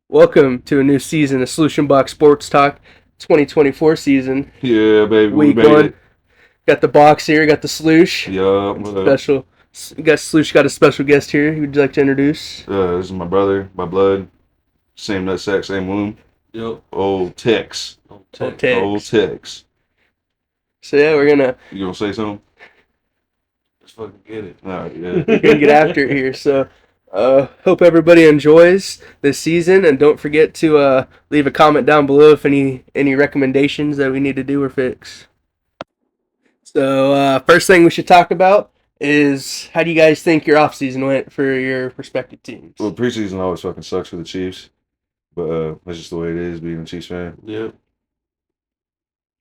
Welcome to a new season of Solution Box Sports Talk 2024 season. Yeah, baby, we Week made one. it. Got the box here, got the Sloosh. Yup. Special. Got Sloosh got a special guest here. Who would you like to introduce? This is my brother, my blood. Same nutsack, same womb. Yep. Old Tex. Old Old Tex. Tex. Old Tex. So yeah, we're gonna Say something? Let's fucking get it. Alright, yeah. we're gonna get after it here. So hope everybody enjoys this season, and don't forget to leave a comment down below if any recommendations that we need to do or fix. So first thing we should talk about is how do you guys think your offseason went for your respective teams? Well, preseason always fucking sucks for the Chiefs. But that's just the way it is, being a Chiefs fan. Yep.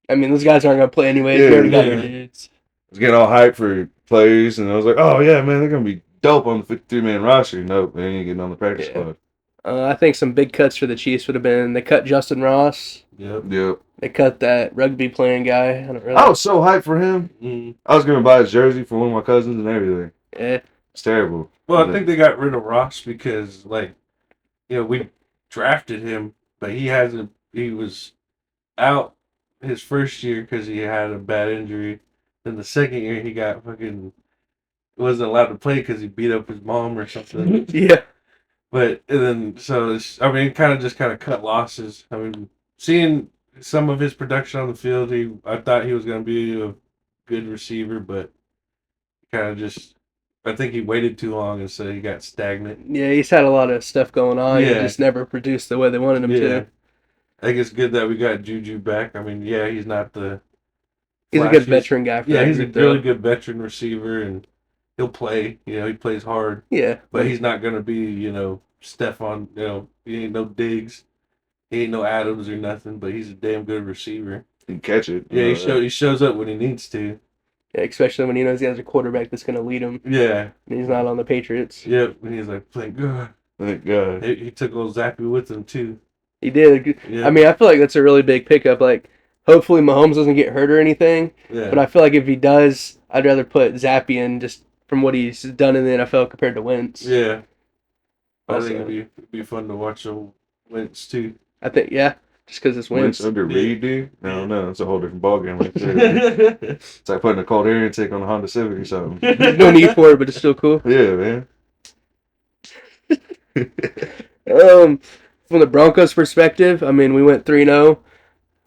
I mean, those guys aren't going to play anyway. Yeah, They already got yeah. your dudes. I was getting all hyped for players, and I was like, oh, yeah, man, they're going to be dope on the 53-man roster. Nope, they ain't getting on the practice Yeah. squad. I think some big cuts for the Chiefs would have been they cut Justin Ross. Yep. Yep. They cut that rugby playing guy. I don't really. I was so hyped for him. Mm. I was going to buy his jersey for one of my cousins and everything. Yeah. It's terrible. Well, I think they got rid of Ross because, we drafted him, but he was out his first year because he had a bad injury. Then the second year, he got wasn't allowed to play because he beat up his mom or something. Yeah. But, and then, kind of cut losses. I mean, seeing some of his production on the field, I thought he was going to be a good receiver, but I think he waited too long, and so he got stagnant. Yeah, he's had a lot of stuff going on. He Yeah. just never produced the way they wanted him to. I think it's good that we got Juju back. I mean, yeah, he's not the He's a good flashiest- veteran guy for Yeah, that he's a group, though. really good veteran receiver, and he'll play. He plays hard, Yeah. but he's not going to be, Stephon. He ain't no Diggs. He ain't no Adams or nothing, but he's a damn good receiver. He can catch it. Yeah, he shows up when he needs to. Yeah, especially when he knows he has a quarterback that's going to lead him. Yeah. And he's not on the Patriots. Yep. And he's like, thank God. Thank God. He took old Zappy with him, too. He did. Yeah. I mean, I feel like that's a really big pickup. Like, hopefully Mahomes doesn't get hurt or anything. Yeah. But I feel like if he does, I'd rather put Zappy in just from what he's done in the NFL compared to Wentz. Yeah. I Also- think it'd be fun to watch old Wentz, too. I think, yeah, just because it's Wentz Wentz. under Yeah. Reed, dude? No, it's a whole different ballgame right there. It's like putting a cold air intake on a Honda Civic or something. There's no need for it, but it's still cool. Yeah, man. From the Broncos' perspective, I mean, we went 3-0.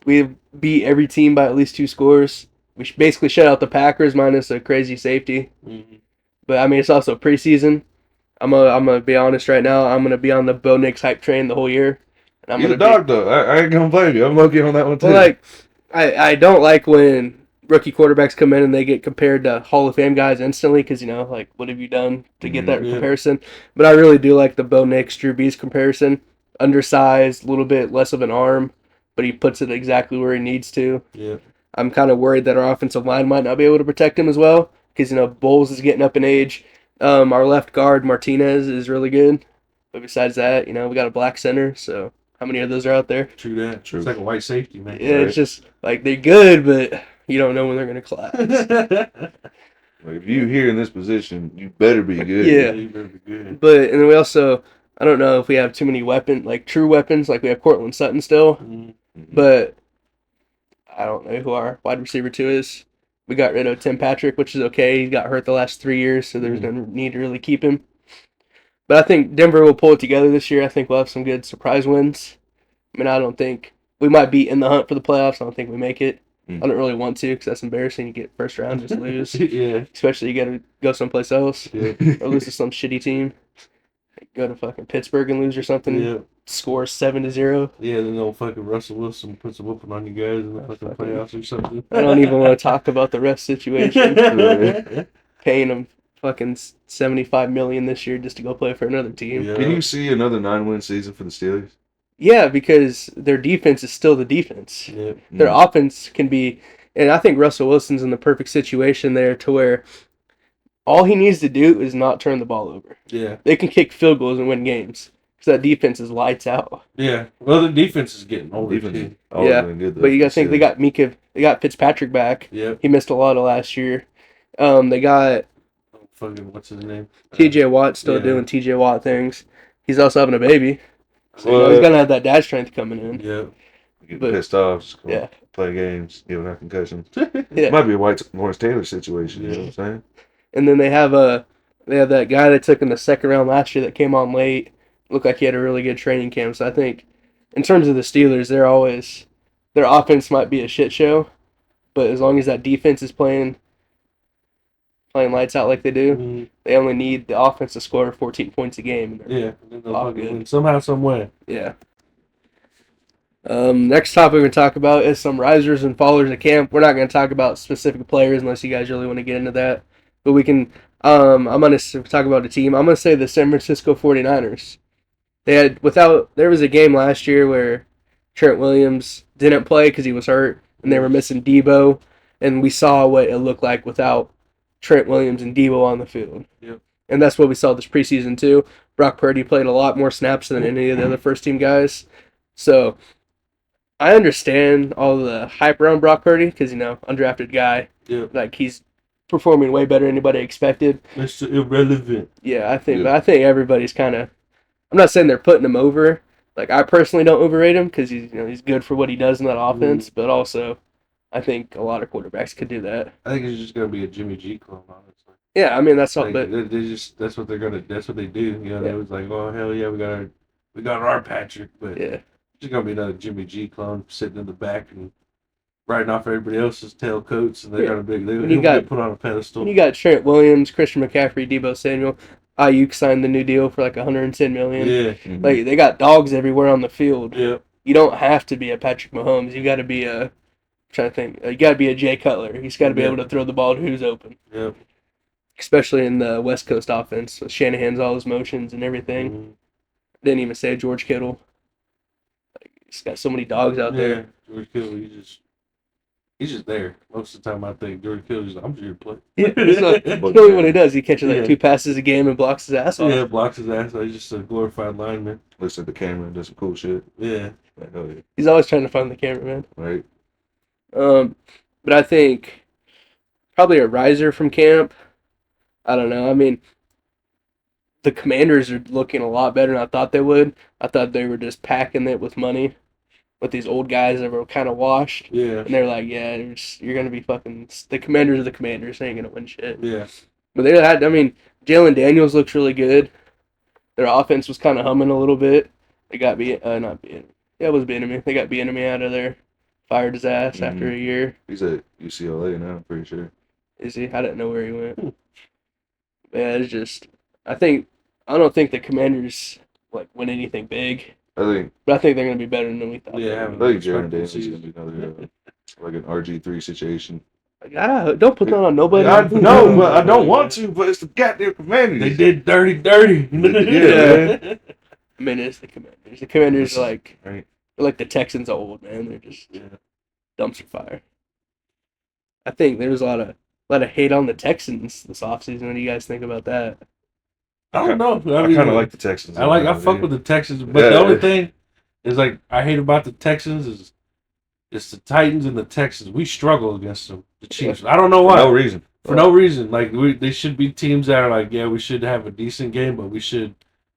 We beat every team by at least 2 scores. We basically shut out the Packers minus a crazy safety. Mhm. But, I mean, it's also preseason. I'm gonna be honest right now. I'm going to be on the Bo Nix hype train the whole year. And I'm You're the gonna dog, though. I ain't gonna blame you. I'm low-key on that one, too. Well, like, I don't like when rookie quarterbacks come in and they get compared to Hall of Fame guys instantly because, like, what have you done to get that Yeah. comparison? But I really do like the Bo Nix, Drew Brees comparison. Undersized, a little bit less of an arm, but he puts it exactly where he needs to. Yeah. I'm kind of worried that our offensive line might not be able to protect him as well because, Bowles is getting up in age. Our left guard, Martinez, is really good. But besides that, we got a black center, so how many of those are out there? True that. True. It's like a white safety, man. Yeah, it's just, like, they're good, but you don't know when they're going to collapse. Like, if you here in this position, you better be good. Yeah. You better be good. But, and then we also, I don't know if we have too many true weapons, like we have Cortland Sutton still, Mhm. but I don't know who our wide receiver 2 is. We got rid of Tim Patrick, which is okay. He got hurt the last 3 years, so there's no need to really keep him. But I think Denver will pull it together this year. I think we'll have some good surprise wins. I mean, I don't think we might be in the hunt for the playoffs. I don't think we make it. Mm. I don't really want to because that's embarrassing. You get first round, just lose. Yeah. Especially you got to go someplace else Yeah. or lose to some shitty team. Like, go to fucking Pittsburgh and lose or something. Yeah. Score 7-0. Yeah, then old fucking Russell Wilson puts a whooping on you guys in the fucking playoffs or something. I don't even want to talk about the rest situation. Paying them fucking $75 million this year just to go play for another team. Yeah. Can you see another 9-win season for the Steelers? Yeah, because their defense is still the defense. Yeah. Their offense can be, and I think Russell Wilson's in the perfect situation there to where all he needs to do is not turn the ball over. Yeah. They can kick field goals and win games because that defense is lights out. Yeah. Well, the defense is getting older, Defense too. always Yeah, been good, though, But you got to for think the they got Fitzpatrick back. Yep. He missed a lot of last year. They got Fucking, what's his name? TJ Watt still yeah. doing TJ Watt things. He's also having a baby. So you know, he's gonna have that dad strength coming in. Yeah. Getting But- pissed off, just go Yeah. play games, giving out concussions. Yeah. Might be a White Lawrence Taylor situation, you know what I'm saying? And then they have that guy they took in the second round last year that came on late. Looked like he had a really good training camp. So I think, in terms of the Steelers, their offense might be a shit show, but as long as that defense is playing lights out like they do, Mhm. they only need the offense to score 14 points a game. And they're Yeah. And then they'll all fucking good. win somehow, some way. Yeah. Next topic we're going to talk about is some risers and fallers at camp. We're not going to talk about specific players unless you guys really want to get into that. But we can, I'm going to talk about a team. I'm going to say the San Francisco 49ers. There was a game last year where Trent Williams didn't play because he was hurt, and they were missing Debo, and we saw what it looked like without Trent Williams and Debo on the field. Yep. And that's what we saw this preseason too. Brock Purdy played a lot more snaps than any of the other first team guys. So I understand all the hype around Brock Purdy because, undrafted guy. Yeah. Like, he's performing way better than anybody expected. Mr. Irrelevant. Yeah, I think everybody's kind of. I'm not saying they're putting him over. Like, I personally don't overrate him because he's good for what he does in that offense. But also, I think a lot of quarterbacks could do that. I think he's just gonna be a Jimmy G clone, honestly. Yeah, I mean that's all. Like, But that's what they do. They was like, oh hell yeah, we got our Patrick, but yeah, just gonna be another Jimmy G clone sitting in the back and riding off everybody else's tailcoats, and they're gonna get put on a pedestal. And you got Trent Williams, Christian McCaffrey, Debo Samuel. Ayuk signed the new deal for like $110 million. Yeah, Like, they got dogs everywhere on the field. yeah. You don't have to be a Patrick Mahomes. You got to be I'm trying to think. You got to be a Jay Cutler. He's got to be able to throw the ball to who's open. Yeah. Especially in the West Coast offense with Shanahan's all his motions and everything. Mhm. Didn't even say George Kittle. Like, he's got so many dogs out there. George Kittle, he's just there. Most of the time, I think George Kittle's just, I'm just here to play. Yeah, that's really what he does. He catches like 2 passes a game and blocks his ass off. Yeah, blocks his ass. He's just a glorified lineman. Looks at the camera and does some cool shit. Yeah. Like, hell yeah. He's always trying to find the cameraman. Right? But I think probably a riser from camp. I don't know. I mean, the Commanders are looking a lot better than I thought they would. I thought they were just packing it with money with these old guys that were kind of washed. Yeah. And they're like, yeah, you're going to be fucking... The Commanders are the Commanders. They ain't going to win shit. Yeah. But Jalen Daniels looks really good. Their offense was kind of humming a little bit. They got it was Bieniemy. They got Bieniemy out of there. Fired his ass after a year. He's at UCLA now, I'm pretty sure. Is he? I didn't know where he went. Yeah, it's just... I don't think the Commanders win anything big. But I think they're going to be better than we thought. Yeah, I think Jaron Daniels is going to be another, like an RG3 situation. Don't put that on nobody. I know, but I don't want to, but it's the goddamn Commanders. They did dirty. Yeah. I mean, it's the Commanders. The Commanders are Right. they're like the Texans old, man. They're just dumpster fire. I think there's a lot of hate on the Texans this offseason. What do you guys think about that? I don't know. I kind of like the Texans. I fuck with the Texans, but the only thing is I hate about the Texans is it's the Titans and the Texans. We struggle against them. The Chiefs. I don't know why. For no reason. They should be teams that are we should have a decent game, but we should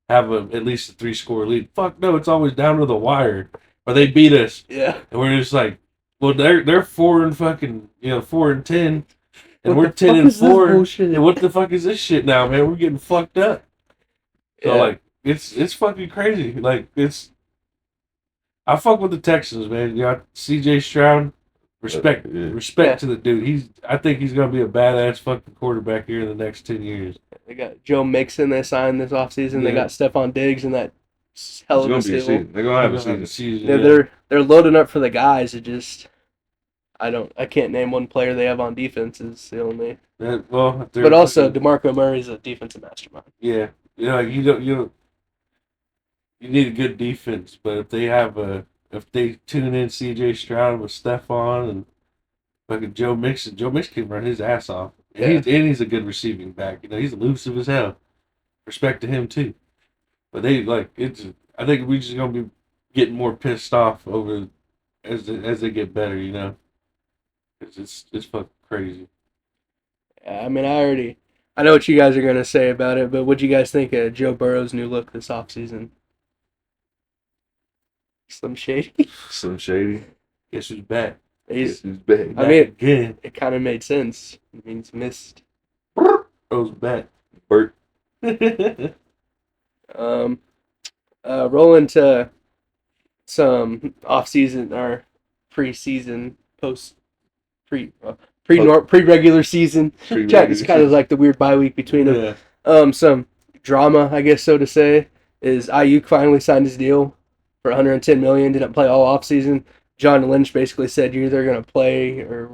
have at least a 3-score lead. Fuck no, it's always down to the wire. Or they beat us. Yeah. And we're just like, well, they're 4 and 10. And we're 10 and 4. And what the fuck is this shit now, man? We're getting fucked up. So it's fucking crazy. I fuck with the Texans, man. You got CJ Stroud. Respect to the dude. I think he's gonna be a badass fucking quarterback here in the next 10 years. They got Joe Mixon they signed this offseason. They got Stephon Diggs and that hell of a steal. They're gonna have a season. Yeah, they're loading up for the guys. It just I can't name one player they have on defense. Is the only. But also DeMarco Murray's a defensive mastermind. Yeah, you need a good defense, but if they tune in C.J. Stroud with Stephon and fucking Joe Mixon can run his ass off. And he's a good receiving back. He's elusive as hell. Respect to him too. But I think we're just gonna be getting more pissed off over as they get better. It's fucking crazy. Yeah, I mean, I know what you guys are gonna say about it, but what do you guys think of Joe Burrow's new look this offseason? Slim Shady. Slim Shady. Guess who's back? He's. He's back. I mean, Again. it kind of made sense. It means missed. Bro's back. Bert. Rolling to some off-season or pre-season, pre-regular season. It's kind of like the weird bye week between them. Yeah. Some drama, I guess so to say, is Ayuk finally signed his deal for $110 million. Didn't play all offseason. John Lynch basically said you're either gonna play or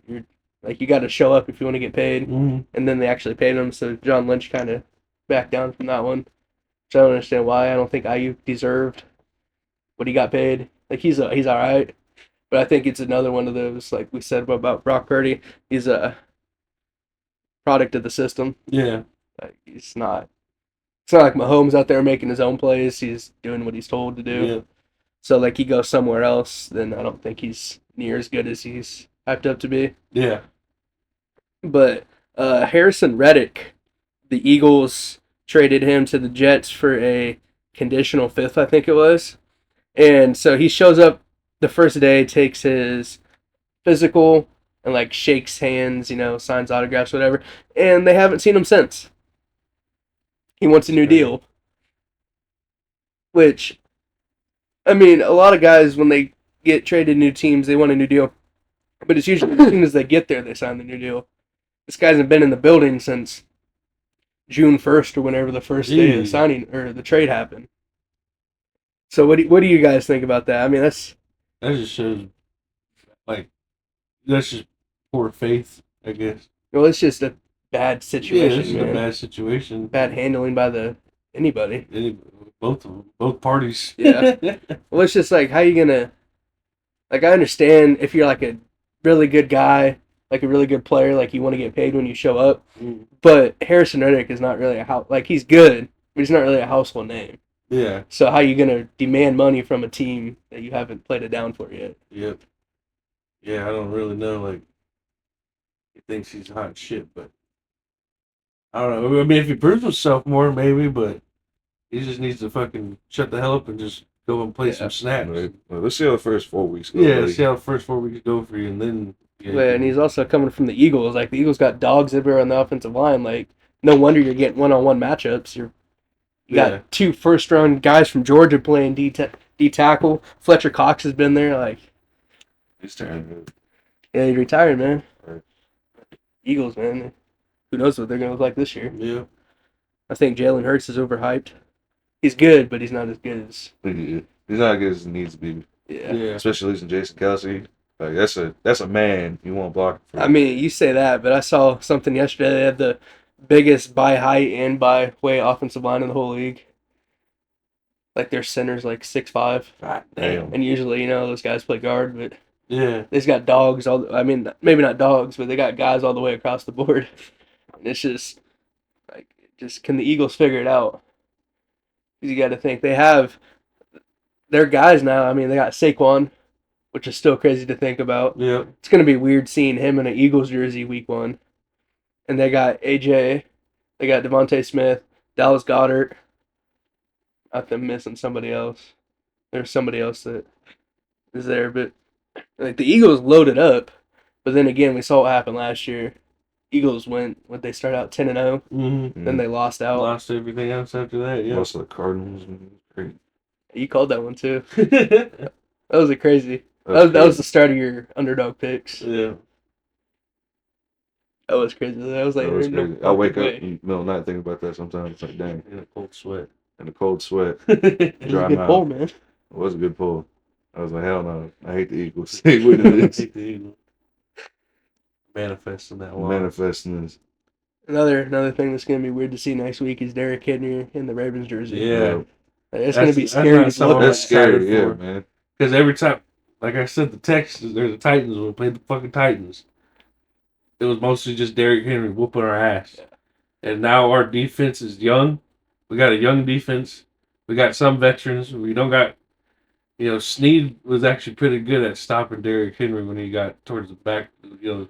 you're like you got to show up if you want to get paid. Mm-hmm. And then they actually paid him, so John Lynch kind of backed down from that one. So I don't understand why. I don't think Ayuk deserved what he got paid. Like he's all right, but I think it's another one of those like we said about Brock Purdy. He's a product of the system. Yeah. Like it's not like Mahomes out there making his own plays. He's doing what he's told to do. Yeah. So like he goes somewhere else, then I don't think he's near as good as he's hyped up to be. Yeah. But Harrison Reddick, the Eagles traded him to the Jets for a conditional fifth, I think it was. And so he shows up the first day, takes his physical, and like shakes hands, signs autographs, whatever. And they haven't seen him since. He wants a new deal. Which, I mean, a lot of guys, when they get traded to new teams, they want a new deal. But it's usually as soon as they get there, they sign the new deal. This guy hasn't been in the building since June 1st or whenever the first day of the signing or the trade happened. So what do you guys think about that? I mean, that just shows, like, that's just poor faith, I guess. Well, it's just a bad situation. Yeah, this is a bad situation. Bad handling by anybody. Both of them, both parties. Yeah. Well, it's just like, how you gonna? Like, I understand if you're like a really good guy, like a really good player, like you want to get paid when you show up. Mm. But Harrison Reddick is not really he's good, but he's not really a household name. Yeah. So how you gonna demand money from a team that you haven't played it down for yet? Yep. Yeah, I don't really know. Like, he thinks he's hot shit, but I don't know. I mean, if he proves himself more, maybe, but he just needs to fucking shut the hell up and just go and play some snaps. Right. Well, let's see how the first 4 weeks go. Yeah, buddy. see how the first 4 weeks go for you, and then. Yeah, And he's also coming from the Eagles. Like, the Eagles got dogs everywhere on the offensive line. Like, no wonder you're getting one-on-one matchups. You got 2 first-round guys from Georgia playing D tackle. Fletcher Cox has been there. Like, He's turning good. yeah, he retired, man. Right. Eagles, man. Who knows what they're gonna look like this year? Yeah. I think Jalen Hurts is overhyped. He's good, but he's not as good as. He's not as good as he needs to be. Yeah. Especially losing Jason Kelsey. Like that's a man you want to block for. I mean, you say that, but I saw something yesterday. They had the biggest by height and by weight offensive line in the whole league. Like their center's like 6'5". God damn. And usually, those guys play guard, but Yeah. they've got dogs. Maybe not dogs, but they got guys all the way across the board. And it's just can the Eagles figure it out? Because you got to think they have their guys now. I mean, they got Saquon, which is still crazy to think about. Yeah. It's going to be weird seeing him in an Eagles jersey week 1. And they got AJ. They got Devontae Smith, Dallas Goedert. I think I'm missing somebody else. There's somebody else that is there. But like the Eagles loaded up. But then again, we saw what happened last year. Eagles they start out 10-0. Mm-hmm. Then they lost out. Lost everything else after that, yeah. Lost to the Cardinals. Great. You called that one too. That was a crazy. That was the start of your underdog picks. Yeah. That was crazy. That was like, That was no crazy. I wake up way. in the middle of the night thinking about that sometimes. It's like, dang. In a cold sweat. In a cold sweat. It was Dry a good mouth. pull, man. It was a good pull. I was like, hell no. I hate the Eagles. Hey, wait a minute. Manifesting that one. Manifesting this. Another thing that's gonna be weird to see next week is Derrick Henry in the Ravens jersey. Yeah. It's gonna be scary. not to something look I'm at. That's scary, excited yeah, for. man. Because every time, like I said, the Texans, there's the Titans, when we played the fucking Titans, it was mostly just Derrick Henry whooping our ass. Yeah. And now our defense is young. We got a young defense. We got some veterans. We don't got, Snead was actually pretty good at stopping Derrick Henry when he got towards the back, Yeah,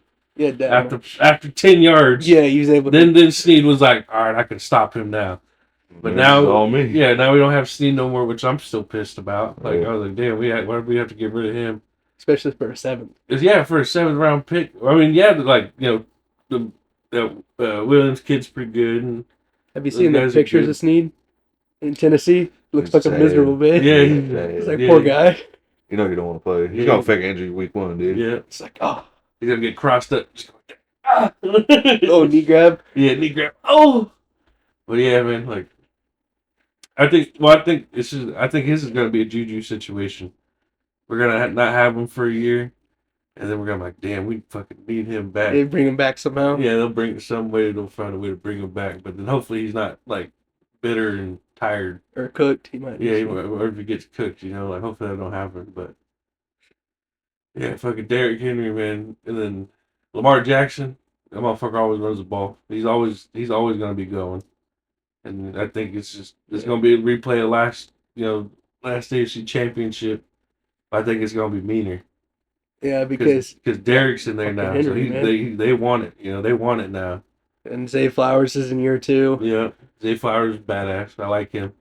after 10 yards. yeah, he was able to. Then Snead was like, all right, I can stop him now. But This is now, all me. yeah, now we don't have Snead no more, which I'm still pissed about. Like, Yeah. I was like, damn, why did we have to get rid of him? Especially for a 7th. Cause yeah, for a 7th round pick. I mean, yeah, like the Williams kid's pretty good. And Have you those seen the guys are pictures good. of Snead in Tennessee? Looks He's like a sad. miserable bitch. Yeah, It's like, yeah. poor guy. You know you don't want to play. He's Yeah. gonna fake injury week 1, dude. Yeah, It's like, oh, he's gonna get crossed up. Just go, ah! little knee grab. Yeah, knee grab. Oh, but yeah, man. Like, I think this is gonna be a juju situation. We're gonna not have him for a year, and then we're gonna be like, damn, we fucking need him back. They bring him back somehow. Yeah, they'll bring some way. They'll find a way to bring him back. But then hopefully he's not like bitter and tired. Or cooked. He might. Yeah, or if he gets cooked, like hopefully that don't happen. But yeah, fucking Derrick Henry, man, and then Lamar Jackson. That motherfucker always runs the ball. He's always gonna be going. And I think it's gonna be a replay of last AFC Championship. I think it's gonna be meaner. Yeah, because Derrick's in there fucking now, Henry, so they want it. They want it now. and Zay Flowers is in year 2. Yeah, Zay Flowers is badass. I like him.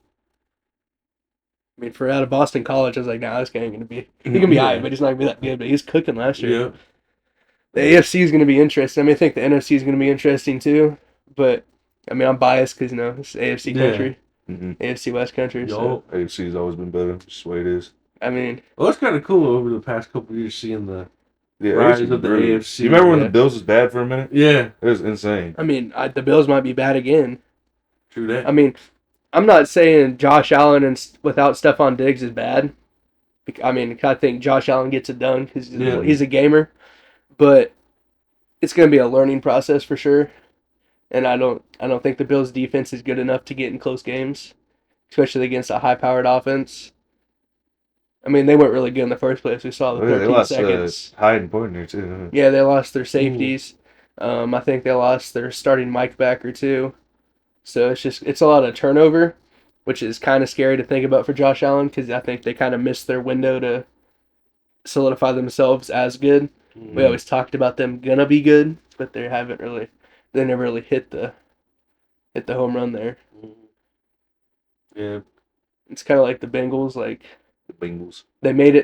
I mean, for out of Boston College, I was like, nah, this guy ain't gonna be. He can be Yeah. high, but he's not gonna be that good. But he's cooking last year. Yeah, The AFC is gonna be interesting. I mean, I think the NFC is gonna be interesting too. But I mean, I'm biased because it's AFC Yeah. country, Mm-hmm. AFC West country. So AFC's always been better. Just the way it is. I mean, well, it's kind of cool over the past couple of years seeing the Yeah, rise AFC's of the brilliant. AFC. You remember when yeah. the Bills was bad for a minute? Yeah, It was insane. the Bills might be bad again. true that. I mean, I'm not saying Josh Allen without Stephon Diggs is bad. I mean, I think Josh Allen gets it done because Yeah. he's a gamer, but it's going to be a learning process for sure. And I don't think the Bills' defense is good enough to get in close games, especially against a high-powered offense. I mean, they weren't really good in the first place. We saw the Oh, yeah, 13 they lost seconds. Hyde and Pointer too. Huh? Yeah, they lost their safeties. I think they lost their starting Mike backer too. So it's a lot of turnover, which is kind of scary to think about for Josh Allen because I think they kind of missed their window to solidify themselves as good. We always talked about them gonna be good, but they never really hit the home run there. Yeah, It's kind of like the Bengals, like The Bengals. they made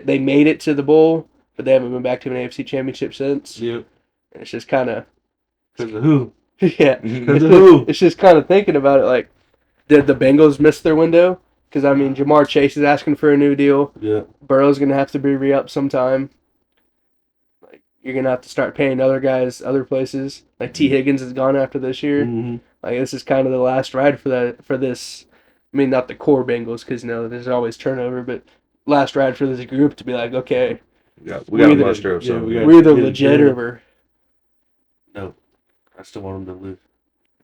it to the bowl, but they haven't been back to an AFC championship since. yep. And it's just kind of Because of who? yeah. Because of who? It's just kind of thinking about it, like, did the Bengals miss their window? Because, I mean, Jamar Chase is asking for a new deal. Yeah. Burrow's going to have to be re-upped sometime. Like, you're going to have to start paying other guys other places. Like, T. Higgins is gone after this year. Mm-hmm. Like, this is kind of the last ride for this. I mean, not the core Bengals, because, there's always turnover, but last ride for this group to be like, okay, We got We a either- muster of yeah, something. we got- we're either Yeah, legit yeah. or we're... No, I still want them to lose.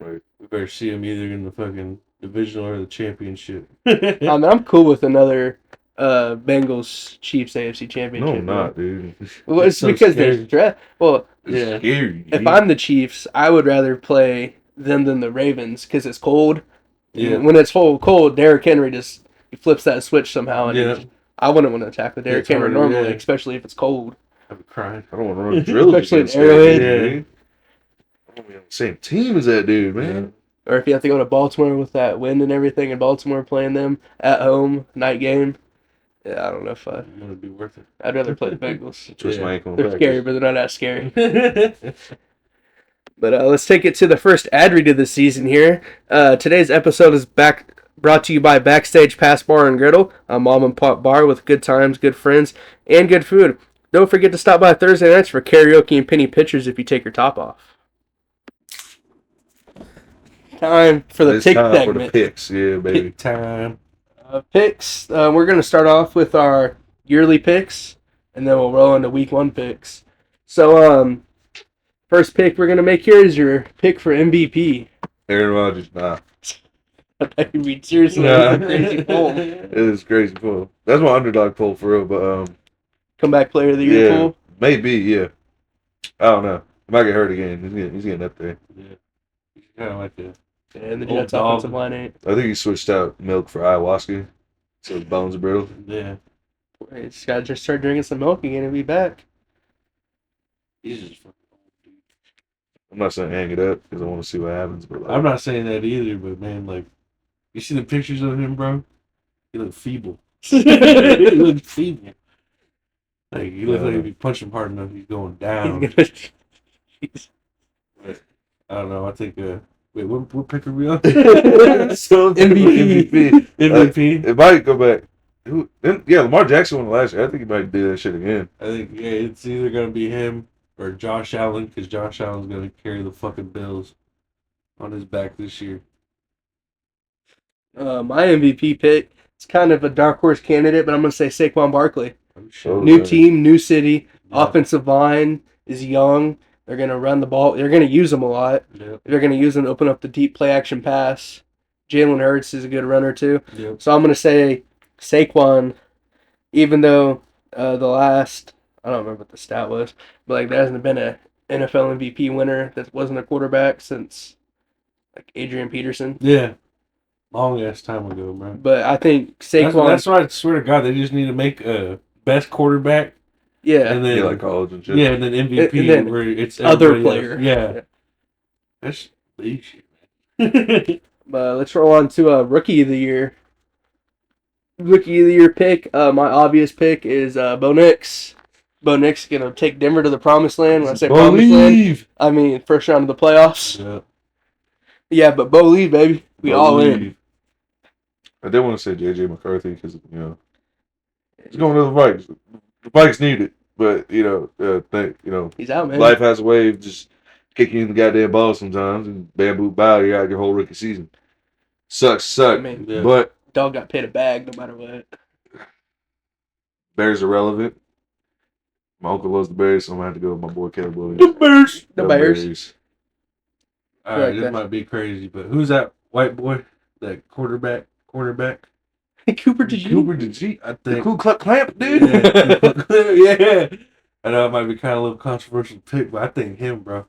Right. We better see them either in the fucking divisional or the championship. I mean, I'm cool with another Bengals Chiefs AFC No, championship. I'm not, dude. Well, it's so because scary. they're stressed. Well, It's Yeah. scary. if dude. I'm the Chiefs, I would rather play them than the Ravens because it's cold. Yeah. When it's cold, Derrick Henry he flips that switch somehow. And Yeah. I wouldn't want to attack with Derrick It's Henry harder, normally, yeah. especially if it's cold. I'm crying. I don't want to run drills Especially against in that Arrowhead. dude, dude. I don't want to be on the same team as that dude, man. Or if you have to go to Baltimore with that wind and everything, and Baltimore playing them at home, night game. Yeah, I don't know if It's gonna be worth I'd rather play the Bengals. Twist Yeah. my ankle. in They're practice. scary, but they're not as scary. it. But let's take it to the first ad read of the season here. Today's episode is brought to you by Backstage Pass Bar and Griddle, a mom and pop bar with good times, good friends, and good food. Don't forget to stop by Thursday nights for karaoke and penny pitchers if you take your top off. Time for the It's pick time for the segment. picks, yeah, baby. Big time. Picks. We're going to start off with our yearly picks, and then we'll roll into week 1 picks. So, first pick we're going to make here is your pick for MVP. Aaron Rodgers, nah. I mean, seriously, Yeah. crazy poll. It is crazy pool. That's my underdog poll for real, but Comeback player of the year yeah, pool. maybe, yeah. I don't know. He might get hurt again. He's getting up there. Kind of like that. And the Old Jets dog. offensive line ain't. I think he switched out milk for ayahuasca, so his bones are brittle. Yeah. He's got to just start drinking some milk again and be back. He's just fucking old, dude. I'm not saying hang it up because I want to see what happens, but like, I'm not saying that either, but man, like, You see the pictures of him, bro? He looked feeble. He looked feeble. Like he looks like if you punch him hard enough, he's going down. I don't know. I think. Wait, what pick are we on? So MVP. MVP. It might go back. Yeah, Lamar Jackson won last year. I think he might do that shit again. I think it's either gonna be him or Josh Allen because Josh Allen's gonna carry the fucking Bills on his back this year. My MVP pick. It's kind of a dark horse candidate, but I'm gonna say Saquon Barkley. I'm sure. New team, new city. Yeah. Offensive line is young. They're gonna run the ball. They're gonna use them a lot. Yep. They're gonna use them to open up the deep play action pass. Jalen Hurts is a good runner too. Yep. So I'm gonna say Saquon, even though the last I don't remember what the stat was, but like there hasn't been a NFL MVP winner that wasn't a quarterback since like Adrian Peterson. Yeah. Long ass time ago, bro. But I think Saquon. That's why I swear to God they just need to make a best quarterback yeah. and then Yeah, like college and shit. yeah, and then MVP And then where it's other everybody player. else. Yeah. That's league shit, man. But let's roll on to Rookie of the Year. Rookie of the Year pick. My obvious pick is Bo Nix. Bo Nix gonna take Denver to the promised land. When I say promised land, I mean first round of the playoffs. Yeah. Yeah, but Bo leave, baby. We all in. I did want to say JJ McCarthy because he's going to the Vikings. The Vikings need it, but He's out, man. life has a way of just kicking you in the goddamn ball sometimes, and bamboo bow, you got your whole rookie season. Sucks, I mean, Yeah. but dog got paid a bag no matter what. Bears are relevant. My uncle loves the Bears, so I'm gonna have to go with my boy Caleb Williams. The Bears. The Bears. All right, Like this that. might be crazy, but who's that white boy? That quarterback? Cooper, did you? Cooper, did you? I The think. Ku Klux Clamp, dude. Yeah. Yeah. I know it might be kind of a little controversial pick, but I think him, bro.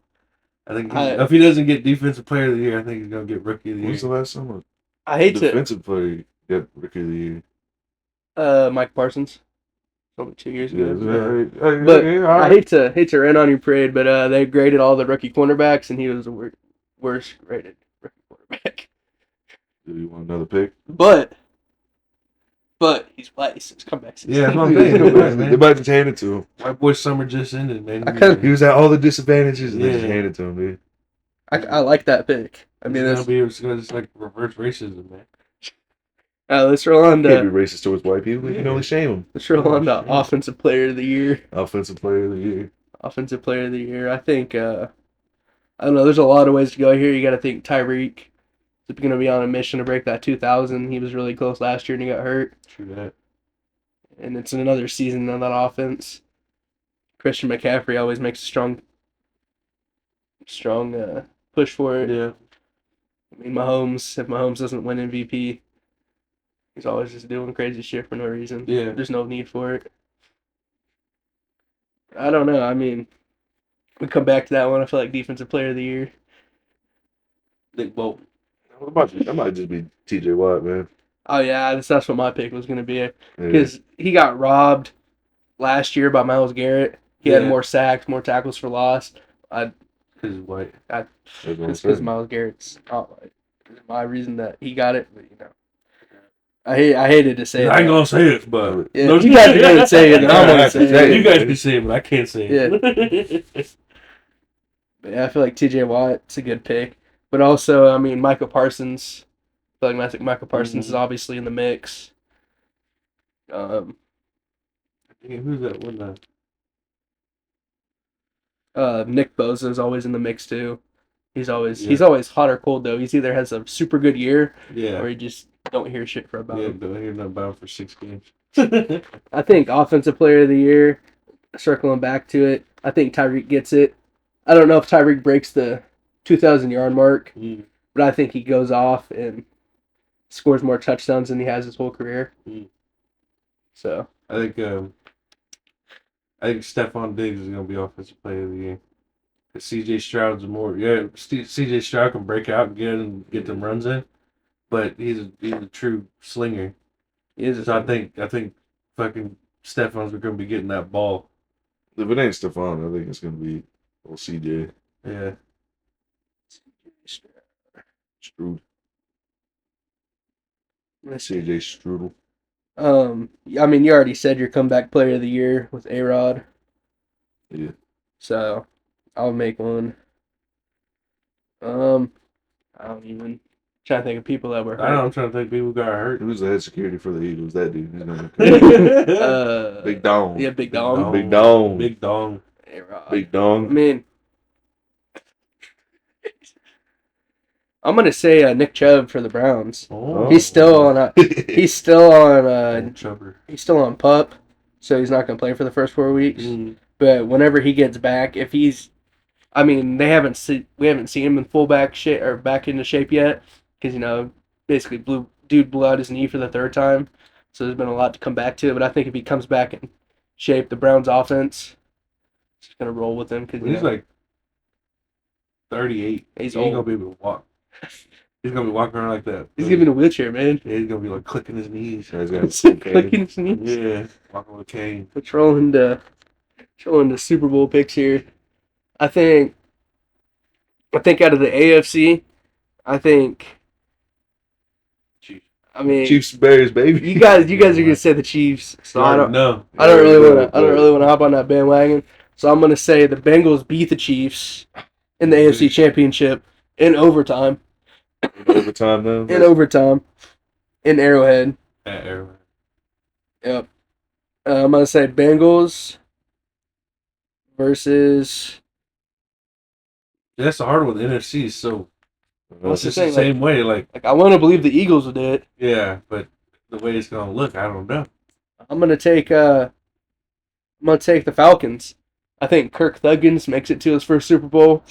I think if he doesn't get Defensive Player of the Year, I think he's gonna get Rookie of the Year. When's the last time I a hate to. defensive player got Rookie of the Year? Mike Parsons. Only 2 years Yeah, ago. yeah, But yeah, all I right. hate to rain on your parade, but they graded all the rookie cornerbacks, and he was the worst rated rookie quarterback. Do you want another pick? But he's white, so his comeback. Yeah, that's what I'm saying. They might just hand it to him. White boy summer just ended, man. I kinda- He was at all the disadvantages, and they just Yeah. handed it to him, dude. I like that pick. I mean, it's gonna just like reverse racism, man. let's roll on You can't to be racist towards white people. You can only shame them. Offensive Player of the Year. Offensive player of the year. Offensive Player of the Year. I think I don't know. There's a lot of ways to go here. You got to think Tyreek is going to be on a mission to break that 2,000. He was really close last year and he got hurt. True that. And it's another season on that offense. Christian McCaffrey always makes a strong push for it. Yeah. I mean, if Mahomes doesn't win MVP, he's always just doing crazy shit for no reason. Yeah. There's no need for it. I don't know. I mean, we come back to that one. I feel like Defensive Player of the Year. Well, That might just be TJ Watt, man. Oh, yeah, that's what my pick was going to be. Yeah. Because he got robbed last year by Myles Garrett. He had Yeah. more sacks, more tackles for loss. because he's white. That's what I'm It's because saying. Myles Garrett's not white. It's my reason that he got it, but I hated to say it. I ain't gonna say it, but Yeah, you guys are going to say it, and I'm going to say Say it. You guys can say it, but I can't say it. But yeah, I feel like TJ Watt's a good pick. But also, I mean, Michael Parsons. I feel like Michael Parsons is obviously in the mix. Who's that one? Nick Bosa is always in the mix too. He's always hot or cold though. He's either has a super good year Yeah. or you just don't hear shit for about Yeah, him. don't hear nothing about him for 6 games. I think Offensive Player of the Year, circling back to it, I think Tyreek gets it. I don't know if Tyreek breaks the 2,000 yard mark, but I think he goes off and scores more touchdowns than he has his whole career. So I think Stephon Diggs is gonna be Offensive Player of the Year. Cause CJ Stroud's more. Yeah, CJ Stroud can break out and get them runs in, but he's a true slinger. he is. So I think fucking Stephon's gonna be getting that ball. If it ain't Stephon, I think it's gonna be old CJ. Yeah. Screwed. CJ Strudel. I mean, you already said your comeback player of the year with A-Rod, Yeah. so I'll make one. I don't even trying to think of people that were I know. hurt. I'm trying to think people got hurt. Who's the head security for the Eagles? That dude. He's gonna be Big Dong. Yeah, Big Dom. Big Dong. Big Dong. A-Rod. Big I Dong. mean, I'm gonna say Nick Chubb for the Browns. Oh, He's still on. He's still on. Chubber. He's still on PUP, so he's not gonna play for the first 4 weeks. Mm. But whenever he gets back, if he's, I mean, we haven't seen him in fullback shape or back into shape yet, because basically blew out his knee for the third time, so there's been a lot to come back to. But I think if he comes back in shape, the Browns offense is gonna roll with him because He's like 38. He's he ain't old. gonna be able to walk. He's gonna be walking around like that. he's gonna be in a wheelchair, man. Yeah, he's gonna be like clicking his knees. He's got Clicking his knees. Yeah, walking with a cane. Let's roll into Super Bowl picks here. I think out of the AFC, Chief. I mean, Chiefs Bears, baby. you guys are gonna say the Chiefs, so I don't know. really want to hop on that bandwagon. So I'm gonna say the Bengals beat the Chiefs in the AFC Championship in overtime. Overtime though. In overtime, in Arrowhead. At Arrowhead. Yep. I'm gonna say Bengals versus. That's the hard one. The NFC is so. What's It's the just the thing, same way. Like, I want to believe the Eagles will do it. yeah, but the way it's gonna look, I don't know. I'm gonna take the Falcons. I think Kirk Thuggins makes it to his first Super Bowl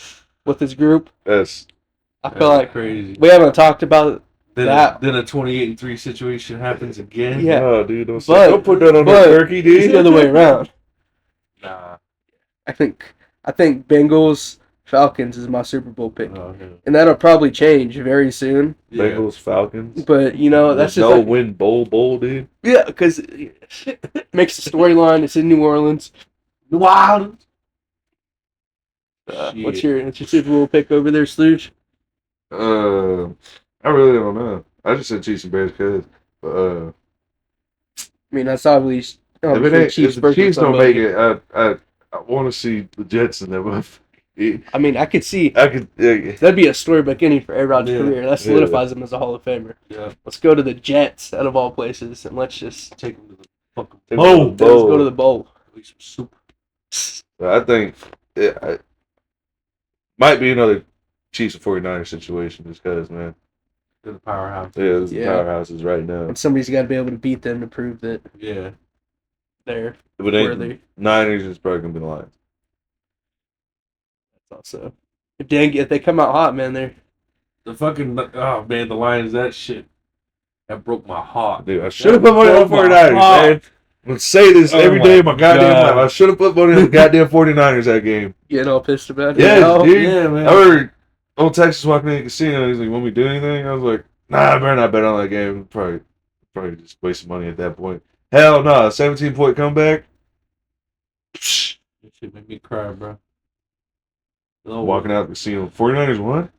with his group. That's I feel like crazy. we haven't talked about that. Then a 28-3 situation happens again. Yeah. no, dude. Don't put that on but the turkey, dude. It's the other way around. Nah. I think Bengals Falcons is my Super Bowl pick, Oh, yeah. and that'll probably change very soon. Yeah. Bengals, Falcons. But that's just no like, win bowl, dude. yeah, because it makes the storyline. It's in New Orleans. Wild. What's your Super Bowl pick over there, Sloosh? I really don't know. I just said Chiefs and Bears because, but I mean, that's obviously if the Chiefs don't make it, I want to see the Jets in them. I mean, I could see that'd be a storybook ending for A-Rod's Yeah. career. That solidifies him as a Hall of Famer. Yeah. Let's go to the Jets out of all places, and let's just Take him to the fucking bowl. let's go to the bowl. Eat some soup. I think it might be another Chiefs and 49ers situation just because, man. To the powerhouse. Yeah, this Yeah. powerhouses right now. And somebody's got to be able to beat them to prove that Yeah. they're If it ain't worthy. Niners, it's probably gonna be the Lions. That's also if they come out hot, man, they're The fucking the Lions, that shit that broke my heart. Dude, I should have put money on the broke my 49ers, heart. man. I'm gonna say this Oh every my day of my goddamn God. life. I should have put money on the goddamn 49ers that game. getting all pissed about it. Yes, now. dude. Yeah, I man. remember old Texas walking in the casino. He's like, "Want me to do anything?" I was like, "Nah, I better not bet on that game. Probably just wasting money at that point." Hell no, 17-point comeback. Psh, That shit made me cry, bro. walking out the casino. 49ers won?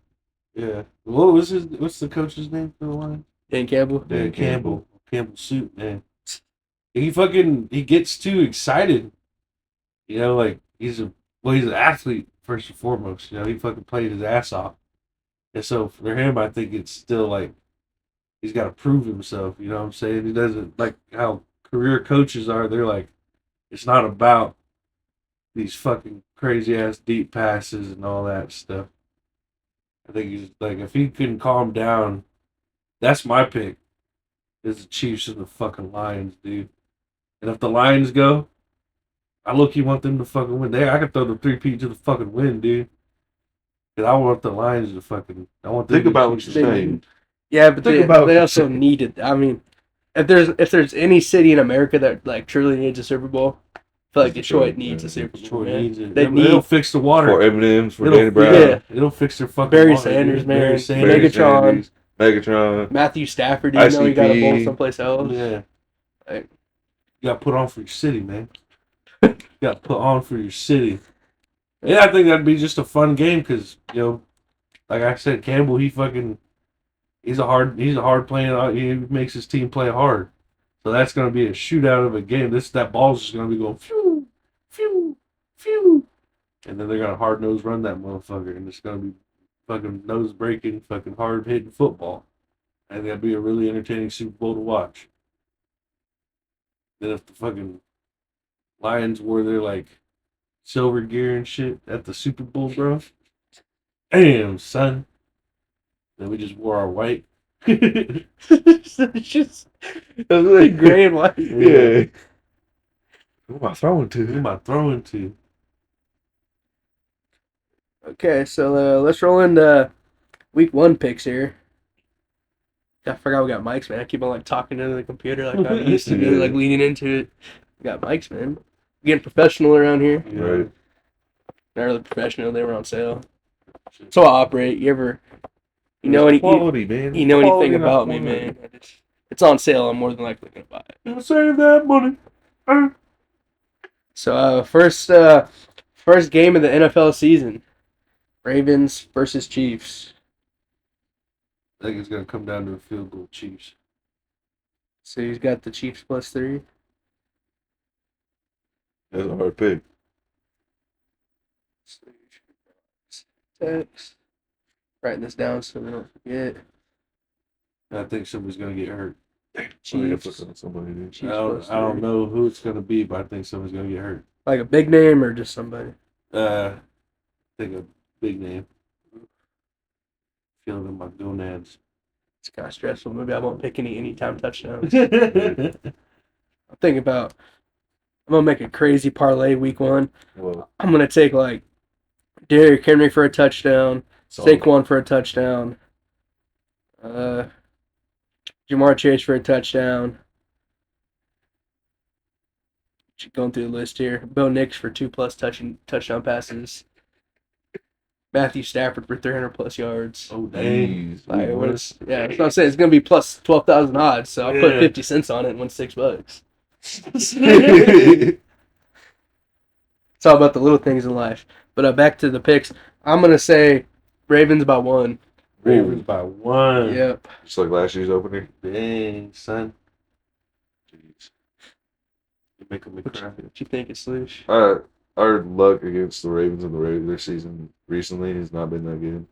Yeah. What's the coach's name for the Lions? Dan Campbell. Dan Campbell. Campbell suit, man. He gets too excited. Like he's an athlete first and foremost. He fucking played his ass off. And so for him, I think it's still like he's got to prove himself. You know what I'm saying? He doesn't like how career coaches are. They're like, it's not about these fucking crazy ass deep passes and all that stuff. I think he's like, if he can calm down, that's my pick. Is the Chiefs and the fucking Lions, dude. And if the Lions go, I look-key want them to fucking win. I could throw the 3-peat to the fucking win, dude. Because I want the Lions to fucking. I want them Think to about what Chiefs you're to saying. win. Yeah, but Think they about what you're also saying. need it. I mean, if there's any city in America that like truly needs a Super Bowl, I feel like Detroit needs a Super Bowl. Detroit Man. needs it. They It'll need fix the water. For M&M's, for It'll- Danny Brown, yeah. It'll fix their fucking Barry water, Sanders, dude. man. Barry Sanders. Barry Megatron. Sanders, Megatron. Matthew Stafford, you know he got a bowl ICP. someplace else. Yeah. Like- You got to put on for your city, man. You got to put on for your city. Yeah, I think that'd be just a fun game because, like I said, Campbell, he He's a hard playing. He makes his team play hard. So that's going to be a shootout of a game. That ball's just going to be going phew, phew, phew, and then they're going to hard nose run that motherfucker, and it's going to be fucking nose breaking, fucking hard hitting football. And that'd be a really entertaining Super Bowl to watch. Then if the fucking Lions wore their like silver gear and shit at the Super Bowl, bro, damn son. Then we just wore our white. It's just it was like gray and white. Yeah. Who am I throwing Who to? am I throwing to? Okay, so let's roll into week 1 picks here. I forgot we got mics, man. I keep on like talking into the computer like I used to do, Yeah. like leaning into it. We got mics, man. Getting professional around here. Right. Not really professional. They were on sale. So I operate. You know Quality, man. you know Quality, anything not about me, quantity. man? It's on sale. I'm more than likely gonna buy it. Gonna save that money. So first game of the NFL season, Ravens versus Chiefs. I think it's gonna come down to a field goal, Chiefs. So he's got the Chiefs +3. That's a hard pick. Text. Writing this down so we don't forget. I think somebody's gonna get hurt. Chiefs. Somebody dude. Chiefs I don't +3. know who it's gonna be, but I think somebody's gonna get hurt. Like a big name or just somebody? I think a big name. Feeling in my gonads. It's kind of stressful. Maybe I won't pick any anytime touchdowns. Yeah. I'm thinking about. I'm gonna make a crazy parlay week 1. Well, I'm gonna take like Derrick Henry for a touchdown, solid. Saquon for a touchdown, Jamar Chase for a touchdown. Just going through the list here. Bo Nix for 2+ touchdown passes. Matthew Stafford for 300+ yards. Oh dang! Jeez. Like, that's what I'm saying. It's gonna be plus 12,000 odds. So I'll put Yeah. 50 cents on it and win $6. Jeez. It's all about the little things in life. But back to the picks. I'm gonna say Ravens by 1. Ravens by 1. Yep. Just like last year's opener. Dang, son. Jeez. You're making me What cry. you think it's Sloosh? Our luck against the Ravens in the regular season recently has not been that good.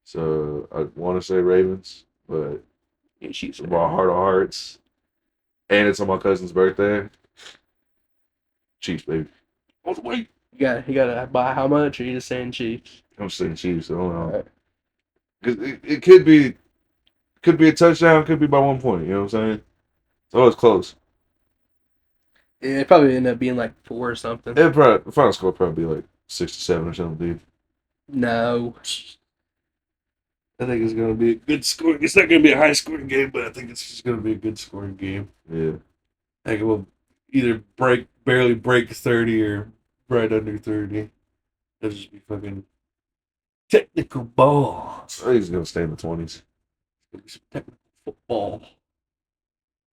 So I want to say Ravens, but Yeah, Chiefs. my heart of hearts, and it's on my cousin's birthday. Chiefs, baby. All the way. You gotta buy how much? Or you just saying Chiefs? I'm saying Chiefs. I don't know. Alright. 'Cause it could be a touchdown, could be by 1 point. You know what I'm saying? It's always close. Yeah, it probably end up being like 4 or something. The final score would probably be like 6-7 or something, dude. No. I think it's gonna be a good score. It's not gonna be a high scoring game, but I think it's just gonna be a good scoring game. Yeah. I think it will either barely break 30 or right under 30. It'll just be fucking technical ball. I think he's gonna stay in the 20s. It'll be some technical football.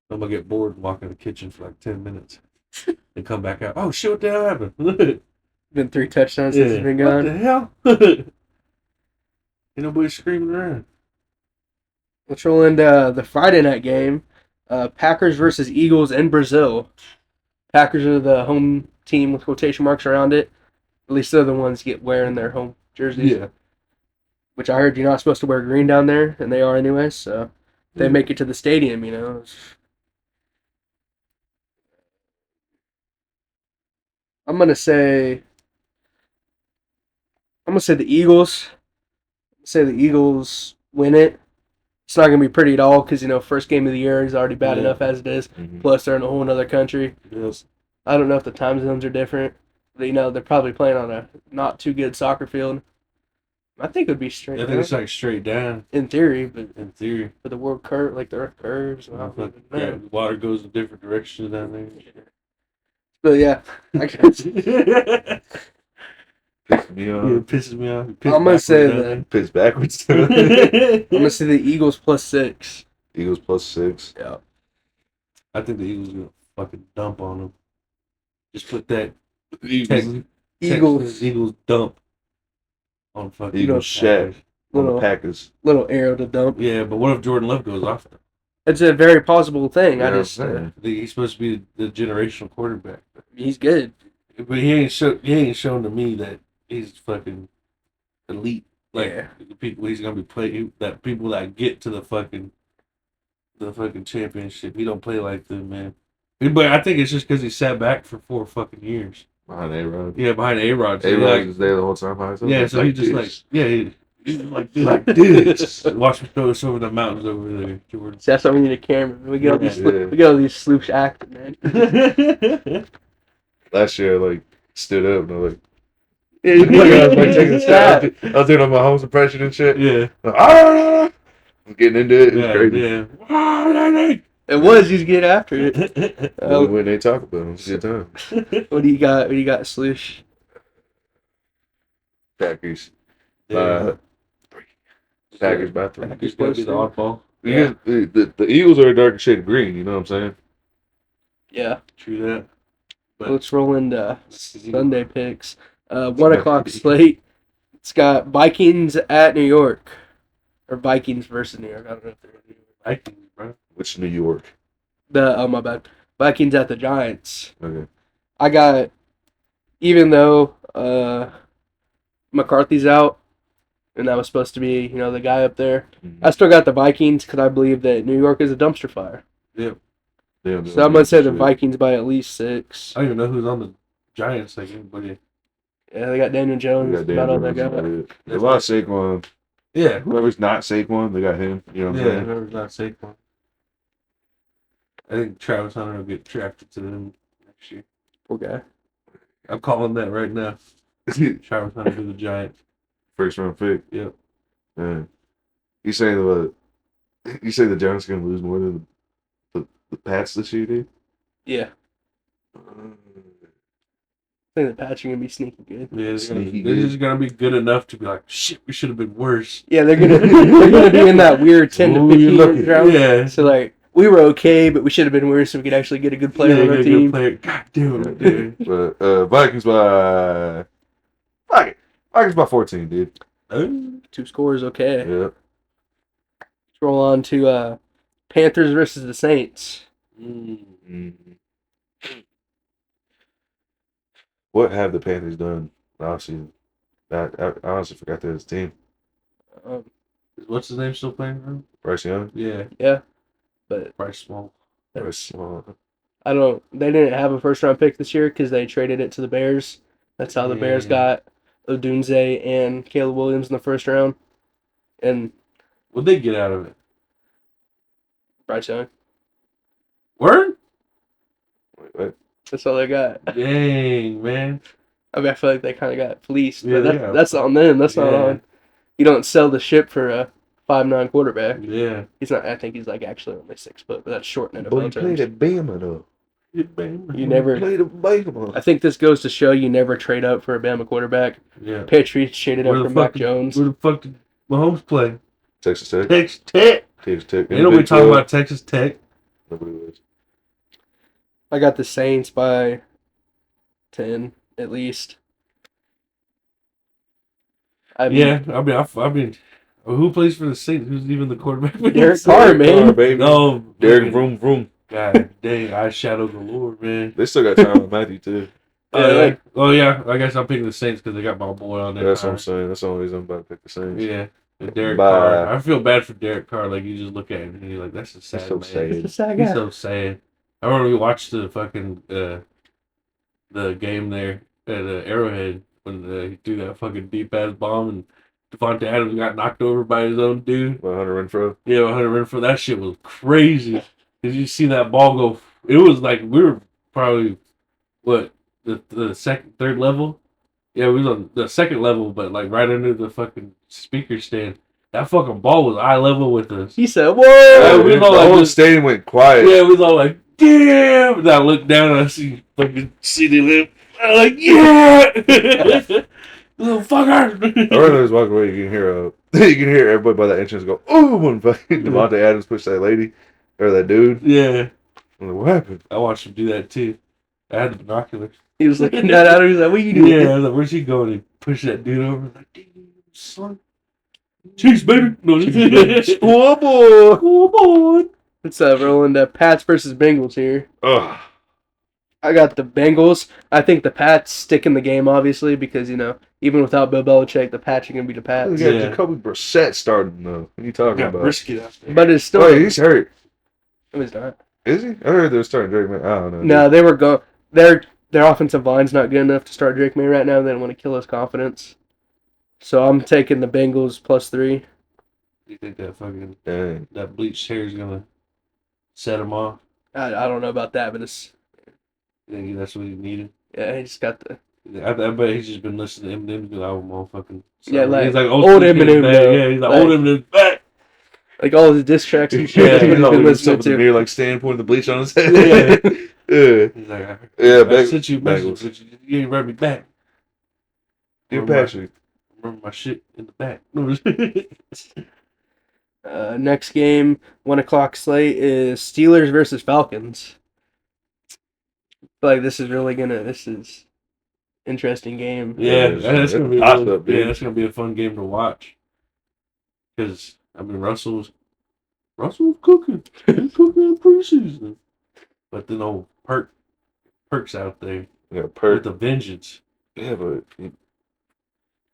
I'm gonna get bored and walk in the kitchen for like 10 minutes and come back out. Oh shit! What the hell happened? Been 3 touchdowns since he's been What gone. the hell? Ain't nobody screaming around. Let's roll into the Friday night game. Packers versus Eagles in Brazil. Packers are the home team with quotation marks around it. At least they're the ones get wearing their home jerseys. Yeah. Which I heard you're not supposed to wear green down there, and they are anyway. So they Yeah. make it to the stadium, you know. I'm gonna say the Eagles. Say the Eagles win it. It's not gonna be pretty at all because first game of the year is already bad Yeah. enough as it is. Mhm. Plus they're in a whole other country. Yes. I don't know if the time zones are different. But, they're probably playing on a not too good soccer field. I think it would be straight. I think it's like straight down in theory, but in theory. for the world curve, like the Earth curves. I don't even know. The water goes in different directions down there. But yeah, I guess. Pissed me Yeah, off. it pisses me off. It pisses I'm gonna say backwards the Pissed backwards. down too. there. I'm gonna say the Eagles +6. Eagles +6. Yeah. I think the Eagles are gonna fucking dump on them. Just put that Eagles. Texas Eagles. Eagles dump on fucking Eagles shat. Packers. on the Little Packers. little arrow to dump. Yeah, but what if Jordan Love goes off? It's a very possible thing. Yeah, I just I'm He's supposed to be the generational quarterback, he's good. but he ain't shown to me that he's fucking elite. Like Yeah. the people he's gonna be playing, that people that get to the fucking championship, he don't play like them, man. But I think it's just because he sat back for 4 fucking years. behind A-Rod. Yeah, behind A-Rod. So A-Rod was there the whole time. yeah, so he just this. he's like this. Like this. Watch me throw us over the mountains over there, Jordan. See, that's why we need a camera. We get all these Yeah. we get all these sloosh acting, man. Last year, I, like, stood up and I was like, Yeah, like, I was like taking a shot. I was doing my Holmes impression and shit. Yeah. Like, I was getting into it. It was Yeah, crazy. yeah. It was. You get after it. When they talk about it, it's a good time. What do you got? What do you got, Sloosh? Packers. Yeah. Packers by 3. Packers gotta be the oddball. Yeah. The Eagles are a darker shade of green, you know what I'm saying? Yeah. True that. But Let's roll into Sunday picks. 1 o'clock slate. It's got Vikings at New York. Or Vikings versus New York. I don't know if they're in New York. Vikings, bro. Which New York? Oh, my bad. Vikings at the Giants. Okay. I got, even though McCarthy's out, and that was supposed to be, the guy up there, I still got the Vikings because I believe that New York is a dumpster fire. Yeah. Yeah, So I'm going to say the Vikings by at least 6. I don't even know who's on the Giants. Like anybody. Yeah, they got Daniel Jones. That's about all they got. There's a lot of Saquon. Yeah. Whoever's not Saquon, they got him. You know what I'm Yeah. saying? Whoever's not Saquon. I think Travis Hunter will get drafted to them next year. Poor guy. I'm calling that right now. Travis Hunter to the Giants. First round pick. Yep. Yeah. You saying the Giants gonna lose more than the Pats this year, dude? Yeah. I think the Pats are going to be sneaky good. Yeah, they're Sneaky just gonna be good enough to be like, shit, we should have been worse. Yeah, they're gonna be in that weird 10 to Ooh, you're 15 lucky. round. Yeah. So like we were okay, but we should have been worse so we could actually get a good player on our get a team. good player. God damn it, dude. But Vikings by 14, dude. 2 scores, okay. Yeah. Let's roll on to Panthers versus the Saints. Mm. What have the Panthers done last season? I honestly forgot that his team. Um, What's his name still playing for him? Bryce Young. Yeah, yeah, but Bryce Small. Bryce, I don't. They didn't have a first round pick this year because they traded it to the Bears. That's how the Bears Yeah. got Odunze and Caleb Williams in the first round, and What'd they get out of it? Bryce Young. Word? Wait, what? That's all they got. Dang, man. I mean, I feel like they kind of got fleeced, Yeah, but they got- that's on them. That's not Yeah. on. You don't sell the ship for a 5'9" quarterback. Yeah. He's not. I think he's like actually only 6 foot, but that's short in Boy, NFL you played terms. at Bama though. You never. Played at Bama. I think this goes to show you never trade up for a Bama quarterback. Yeah. Patriots traded Where up the for Mac fuck- Jones. Where the fuck did Mahomes play? Texas Tech. Texas Tech. Texas Tech. You know we talking about Texas Tech. Nobody was. I got the Saints by 10 at least. I mean, Yeah, I mean, who plays for the Saints? Who's even the quarterback? for the Derek Saints? Carr, man. baby. No, Derek Vroom Vroom. God dang, I shadow galore, man. They still got Tyron Matthew too. Oh yeah, I guess I'm picking the Saints because they got my boy on there. That's what I'm saying. That's the only reason I'm about to pick the Saints. Yeah, and Derek Bye. Carr. I feel bad for Derek Carr. Like you just look at him and you're like, that's a sad so man. sad. It's a sad He's guy. so sad. I remember we watched the fucking the game there at Arrowhead when he threw that fucking deep ass bomb and Devontae Adams got knocked over by his own dude. By Hunter Renfro. Yeah, Hunter Renfro. That shit was crazy. Cause you see that ball go. It was like we were probably the second, third level. Yeah, we was on the second level, but like right under the fucking speaker stand. That fucking ball was eye level with us. He said, "Whoa!" Yeah, we the know, like, whole this- stadium went quiet. Yeah, we was all like, damn. And I look down and I see fucking CD Lip. I'm like, yeah, little fucker. I remember was walking away. You can hear you can hear everybody by that entrance go, "Oh!" when fucking Devontae Adams pushed that lady or that dude. Yeah, I'm like, what happened? I watched him do that too. I had the binoculars. He was looking at him. He was like, "What are you doing?" Yeah, I was like, where's she going? He pushed that dude over. Like, damn, son. Chiefs, baby. No, Scoreboard. Scoreboard. Let's rolling the Pats versus Bengals here. Ugh. I got the Bengals. I think the Pats stick in the game, obviously, because, even without Bill Belichick, the Pats are going to be the We Pats. got Yeah. Jacoby Brissett starting though. What are you talking Got about? brisket out there. But it's still. Oh, he's hurt. It was not. Is he? I heard they were starting Drake May. I don't know. No, they were going. Their offensive line's not good enough to start Drake May right now. They don't want to kill his confidence. So I'm taking the Bengals +3. You think that fucking Dang. that bleached hair is gonna set him off? I don't know about that, but it's You think that's what he needed? he just got the I bet he's just been listening to Eminem's new album all fucking. Yeah, like, he's old school kid Eminem, back. though. Yeah, he's like Like- old Eminem's back. like all his diss tracks and shit. Yeah, he's he's been always listening up in the to. mirror, like standing, pouring the bleach on his head. Yeah. Yeah. He's like, Yeah, I sent you a message, Bengals. but you ain't read me back. Dear Remember Patrick. Remember my shit in the back. Next game, 1:00 slate is Steelers versus Falcons. This is interesting game. Yeah, Yeah, that's gonna be toss up, dude. that's gonna be a fun game to watch. Because Russell's cooking. He's cooking in preseason. But then old Perk's out there Yeah, with Perk. the vengeance. Yeah, but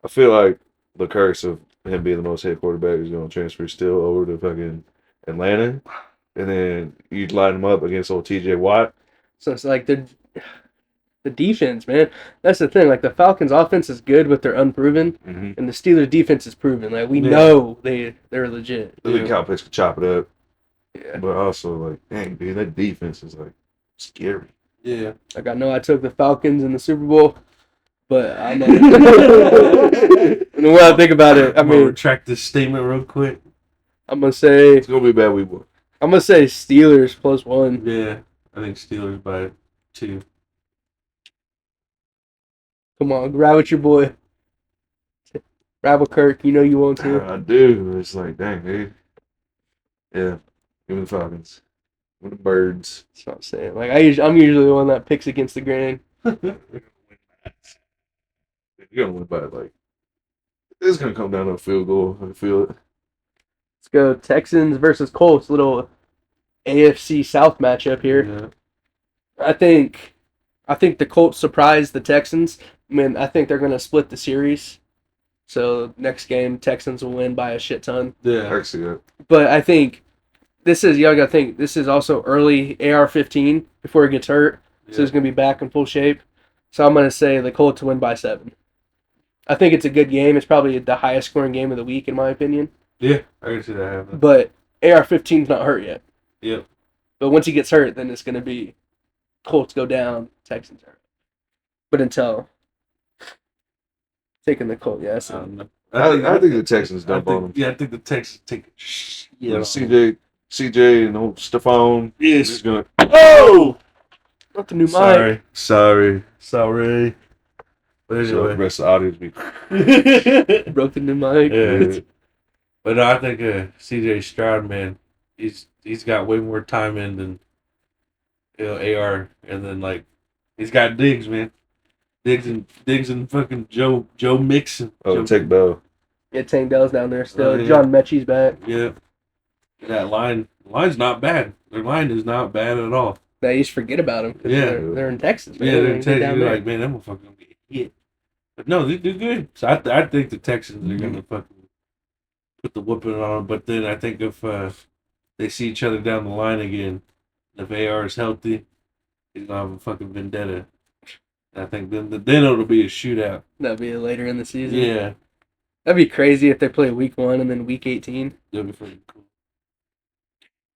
I feel like the curse of him being the most hit quarterback is going to transfer still over to fucking Atlanta. And then you line him up against old TJ Watt. So it's like the defense, man. That's the thing. Like the Falcons' offense is good, but they're unproven, Mm-hmm. and the Steelers' defense is proven. Like we Yeah. know they're legit. I think Kyle Pitts could chop it up. Yeah. But also, like, dang, dude, that defense is, like, scary. Yeah. Like I know I took the Falcons in the Super Bowl, but I know. And when I think about it, I'm gonna retract this statement real quick. I'm gonna say It's going to be a bad week, boy. Steelers +1. Yeah. I think Steelers by 2. Come on, grab with your boy. Grab with Kirk. You know you want to. I do. It's like, dang, dude. Yeah. Give me the Falcons. Give me the Birds. That's what I'm saying. Like I'm usually the one that picks against the grain. You're going to win by, like, it's going to come down to a field goal. I can feel it. Let's go Texans versus Colts. Little AFC South matchup here. Yeah. I think the Colts surprised the Texans. I mean, I think they're going to split the series. So next game, Texans will win by a shit ton. Yeah. I can see that. But I think y'all got to think, this is also early AR-15 before he gets hurt. So he's going to be back in full shape. So I'm going to say the Colts win by 7. I think it's a good game. It's probably the highest scoring game of the week, in my opinion. Yeah. I can see that happening. But AR-15's not hurt yet. Yep. But once he gets hurt, then it's going to be Colts go down, Texans hurt. But until taking the Colts, yeah. So. I think the Texans dump on them. Yeah, I think the Texans take it. Yeah, CJ and old Stephon. Yes. He's going to. Oh! Not the new mic. Sorry. But So the anyway. rest of the audience be. Broke the new mic. Yeah. But no, I think CJ Stroud, man, he's got way more time in than AR, and then like he's got Diggs, man. Diggs and fucking Joe Mixon. Oh, take Bell. Yeah, Tank Dell's down there still. Oh, yeah. John Mechie's back. Yeah. That line's not bad. Their line is not bad at all. Now you just forget about them. Yeah. They're in Texas. Man. Yeah, they're gonna get down Texans. there. Like, man, that motherfucker gonna get hit. But no, they do good. So I think the Texans are gonna fucking put the whooping on them. But then I think if they see each other down the line again, if AR is healthy, he's gonna have a fucking vendetta. And I think then it'll be a shootout. That'd be later in the season. Yeah, That'd be crazy if they play week 1 and then week 18. that'll be fucking cool.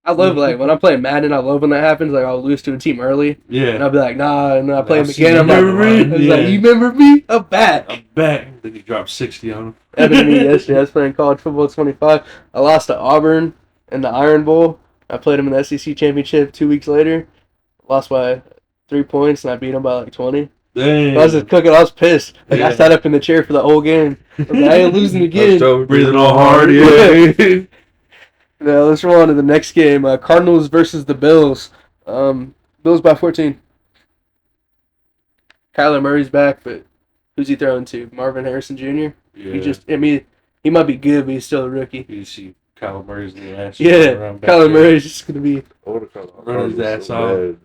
I love when I'm playing Madden. I love when that happens. Like I'll lose to a team early, and Yeah, I'll be like, nah, and then I play I'll him see again. you I'm like, remember me? I was Yeah. like, you remember me? I'm back. I'm back. Then he dropped 60 on him. Happened to me yesterday. I was playing college football 25. I lost to Auburn in the Iron Bowl. I played him in the SEC championship 2 weeks later. Lost by 3 points, and I beat him by like 20. Dang. I was just cooking. I was pissed. Like I Yeah. sat up in the chair for the whole game. I was like, I ain't losing again. breathing all hard. Yeah. Now let's roll on to the next game. Cardinals versus the Bills. Bills by 14. Kyler Murray's back, but who's he throwing to? Marvin Harrison Jr.? Yeah. He just, I mean, He might be good, but he's still a rookie. You see Kyler Murray's in the ass. Yeah, Kyler Murray's just gonna be. I would have called Run his ass off.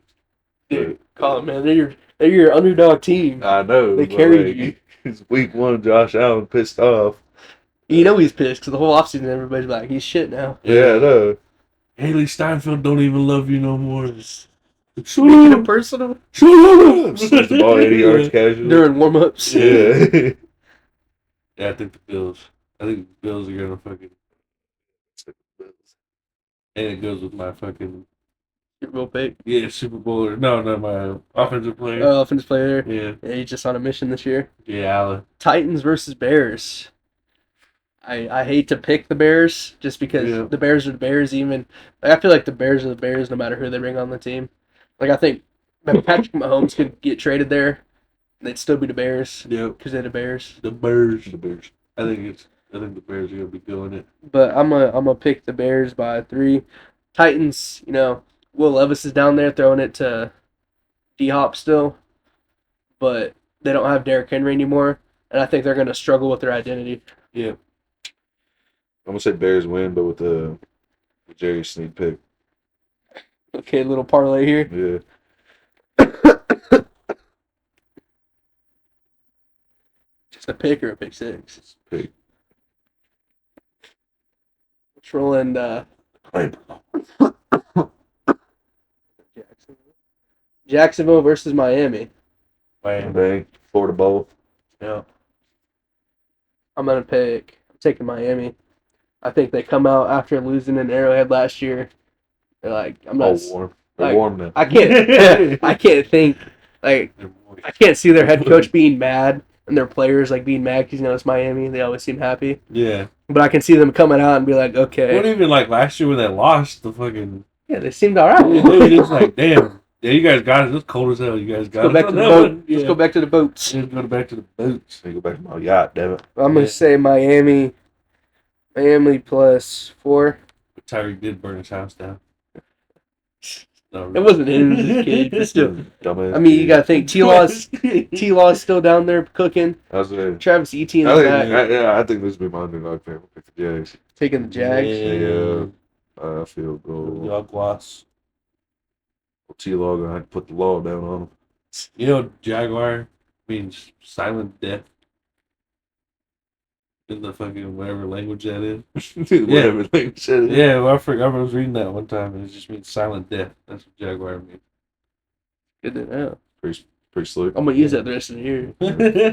Dude, Colin, man, they're your underdog team. I know. They but, carried like, you. It's week 1. Josh Allen pissed off. You know he's pissed because the whole offseason everybody's like, he's shit now. Yeah, I know. Haley Steinfeld don't even love you no more. Making it personal Snatched the ball 80 yards casually. during warm-ups. Yeah. Yeah, I think the Bills. I think the Bills are gonna fucking. And it goes with my fucking Super Bowl pick. Super Bowl or no, my offensive player. Offensive player. Yeah, He's just on a mission this year. Allen. Titans versus Bears. I hate to pick the Bears just because the Bears are the Bears. Even I feel like the Bears are the Bears no matter who they bring on the team. Like I think Patrick Mahomes could get traded there, and they'd still be the Bears. Yep, because they're the Bears. the Bears. I think the Bears are gonna be doing it. But I'm gonna pick the Bears by 3. Titans, Will Levis is down there throwing it to D-Hop still, but they don't have Derrick Henry anymore, and I think they're gonna struggle with their identity. Yeah. I'm going to say Bears win, but with the Jerry Sneed pick. Okay, little parlay here. Yeah. Just a pick or a pick 6. Pick. Let's roll in Jacksonville versus Miami. Bang. Florida Bowl. Yeah. I'm taking Miami. I think they come out after losing in Arrowhead last year. They're like, I'm not. Warm. They're like, warm now. I can't. I can't think. Like, I can't see their head coach being mad and their players like being mad because it's Miami. They always seem happy. Yeah. But I can see them coming out and be like, okay. What even like last year when they lost the fucking. Yeah, they seemed alright. They just like, damn. Yeah, you guys got it. It's cold as hell. You guys got Go it. back to the boat. Yeah. Let's go back to the boats. Let's go back to the boats. They go back to my yacht, damn it. I'm gonna say Miami. Miami plus 4. But Tyreek did burn his house down. No, It wasn't him, it was his kid, but still. Dumbass. I mean, you gotta think T-Law's still down there cooking. I was saying. Travis Etienne's I back, think this will be my underdog pick. Pick the Jags. taking the Jags. Yeah. Field goal. Jaguars. T-Law gonna have to put the law down on him. You know, Jaguar means silent death. In the fucking whatever language that is. Whatever they said. Yeah, well, I forgot. I was reading that one time, and it just means silent death. That's what Jaguar means. Good to know. Pretty slick. I'm gonna use that the rest of the year.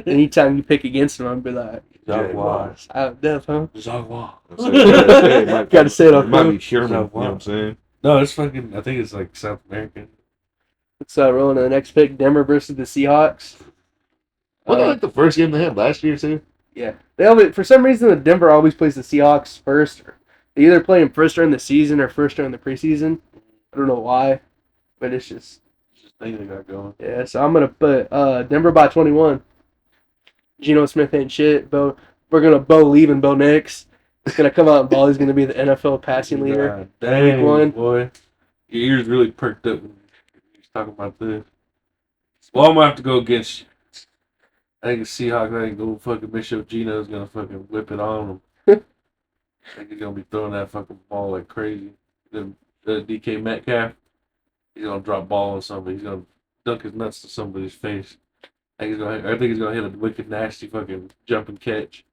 Anytime you pick against them, I'm gonna be like, Jaguar. out death, huh? Jaguar. Gotta say it off. It might be Front. Sherman, you know what I'm saying? No, it's fucking. I think it's like South American. Let's rolling to the next pick. Denver versus the Seahawks. Wasn't that like the first game they had last year, too? Yeah, they always, for some reason the Denver always plays the Seahawks first. They either play them first during the season or first during the preseason. I don't know why, but it's just Thing they got going. yeah. So I'm gonna put Denver by 21. Geno Smith ain't shit. We're gonna Bo leave and Bo Nix. He's gonna come out and ball. He's gonna be the NFL passing leader. God, dang, Week 1. boy. Your ears really perked up when he's talking about this. Well, I'm gonna have to go against you. I think the Seahawks, I think the fucking Bishop Geno's gonna fucking whip it on him. I think he's gonna be throwing that fucking ball like crazy. The DK Metcalf, he's gonna drop ball on somebody. He's gonna dunk his nuts to somebody's face. I think he's gonna hit a wicked nasty fucking jump and catch.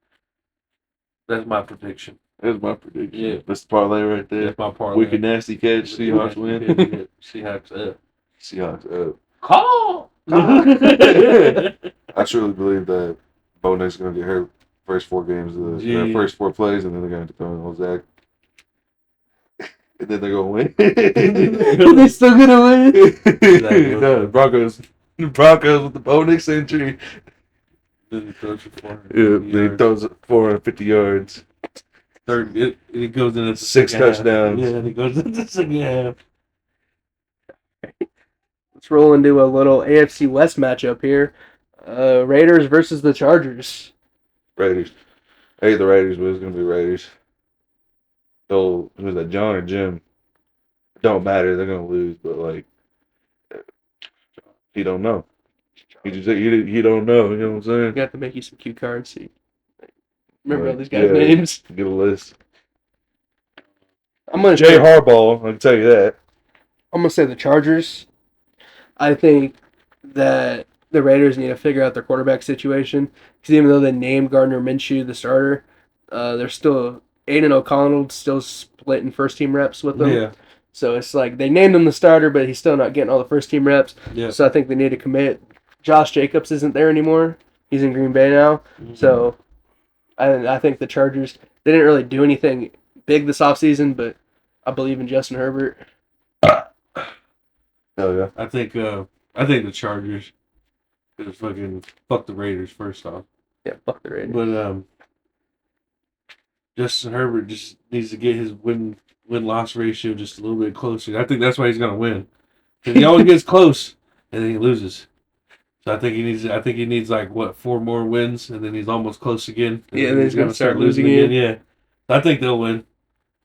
That's my prediction. That's my prediction. Yeah. That's the parlay right there. That's my parlay. Wicked nasty catch. Seahawks win. Seahawks up. Seahawks up. Call. I truly believe that Bo Nix is going to get hurt first 4 games of the first 4 plays, and then they're going to throw in on Zach. And then they're going to win. They still gonna win. No, Broncos with the Bo Nix injury. Then he throws for 400. Yeah, he throws it 450 yards. It goes into 6 touchdowns. Yeah, and it goes into the second half. Let's roll into a little AFC West matchup here. Raiders versus the Chargers. Raiders. Hey, the Raiders, but it's going to be Raiders. Who's that, John or Jim? It don't matter. They're going to lose, but, like, he don't know. He don't know. You know what I'm You saying? have to make you some cue cards. So remember all Like, these guys' yeah. names. Get a list. I'm gonna Jay say, Harbaugh, I can tell you that. I'm gonna say the Chargers. I think that the Raiders need to figure out their quarterback situation because even though they named Gardner Minshew the starter, they're still Aiden O'Connell still splitting first team reps with them. Yeah. So it's like they named him the starter, but he's still not getting all the first team reps. Yeah. So I think they need to commit. Josh Jacobs isn't there anymore. He's in Green Bay now. So I think the Chargers, they didn't really do anything big this offseason, but I believe in Justin Herbert. Hell yeah. I think the Chargers is fucking fuck the Raiders first off. Yeah, fuck the Raiders. But Justin Herbert just needs to get his win-loss ratio just a little bit closer. I think that's why he's gonna win. Because he always gets close and then he loses. So I think he needs like what 4 more wins and then he's almost close again. Yeah, and then he's gonna start losing again. Yeah, I think they'll win.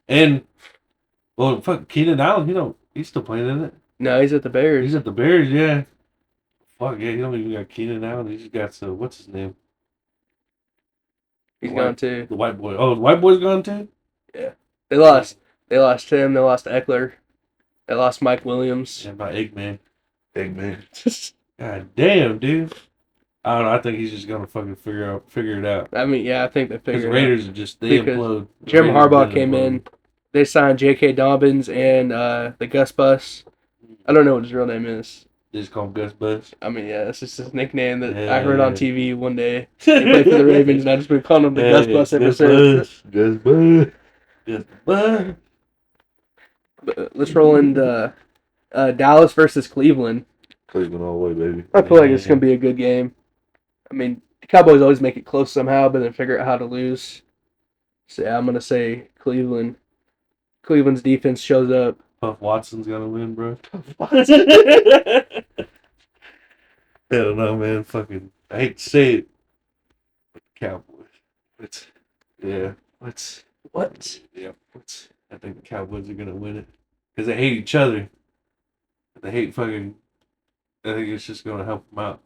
And well, fuck Keenan Allen. He's still playing in it. No, he's at the Bears. He's at the Bears. Yeah. Fuck yeah, he don't even got Keenan Allen. He's just got what's his name? He's gone too. The white boy. Oh, the white boy's gone too. They lost. They lost him. They lost Eckler. They lost Mike Williams. Yeah, by Eggman. Eggman. God damn, dude. I don't know. I think he's just gonna fucking figure it out. I mean, yeah, I think they Because figured the it out. Raiders are they Because implode. The Jim Raiders Harbaugh did came implode. in. They signed J.K. Dobbins and the Gus Bus. I don't know what his real name is. They just call him Gus Bus. I mean, yeah, it's just his nickname that Yeah, I heard on yeah. TV one day. He played for the Ravens, and I just been calling him the Gus Bus ever since. Gus Bus. Gus Bus. But let's roll into Dallas versus Cleveland. Cleveland all the way, baby. I feel like it's going to be a good game. I mean, the Cowboys always make it close somehow, but then figure out how to lose. So, yeah, I'm going to say Cleveland. Cleveland's defense shows up. Puff Watson's gonna win, bro. I don't know, man. Fucking, I hate to say it, but the Cowboys. What? Yeah. What? Yeah. I think the Cowboys are gonna win it because they hate each other. They hate fucking. I think it's just gonna help them out.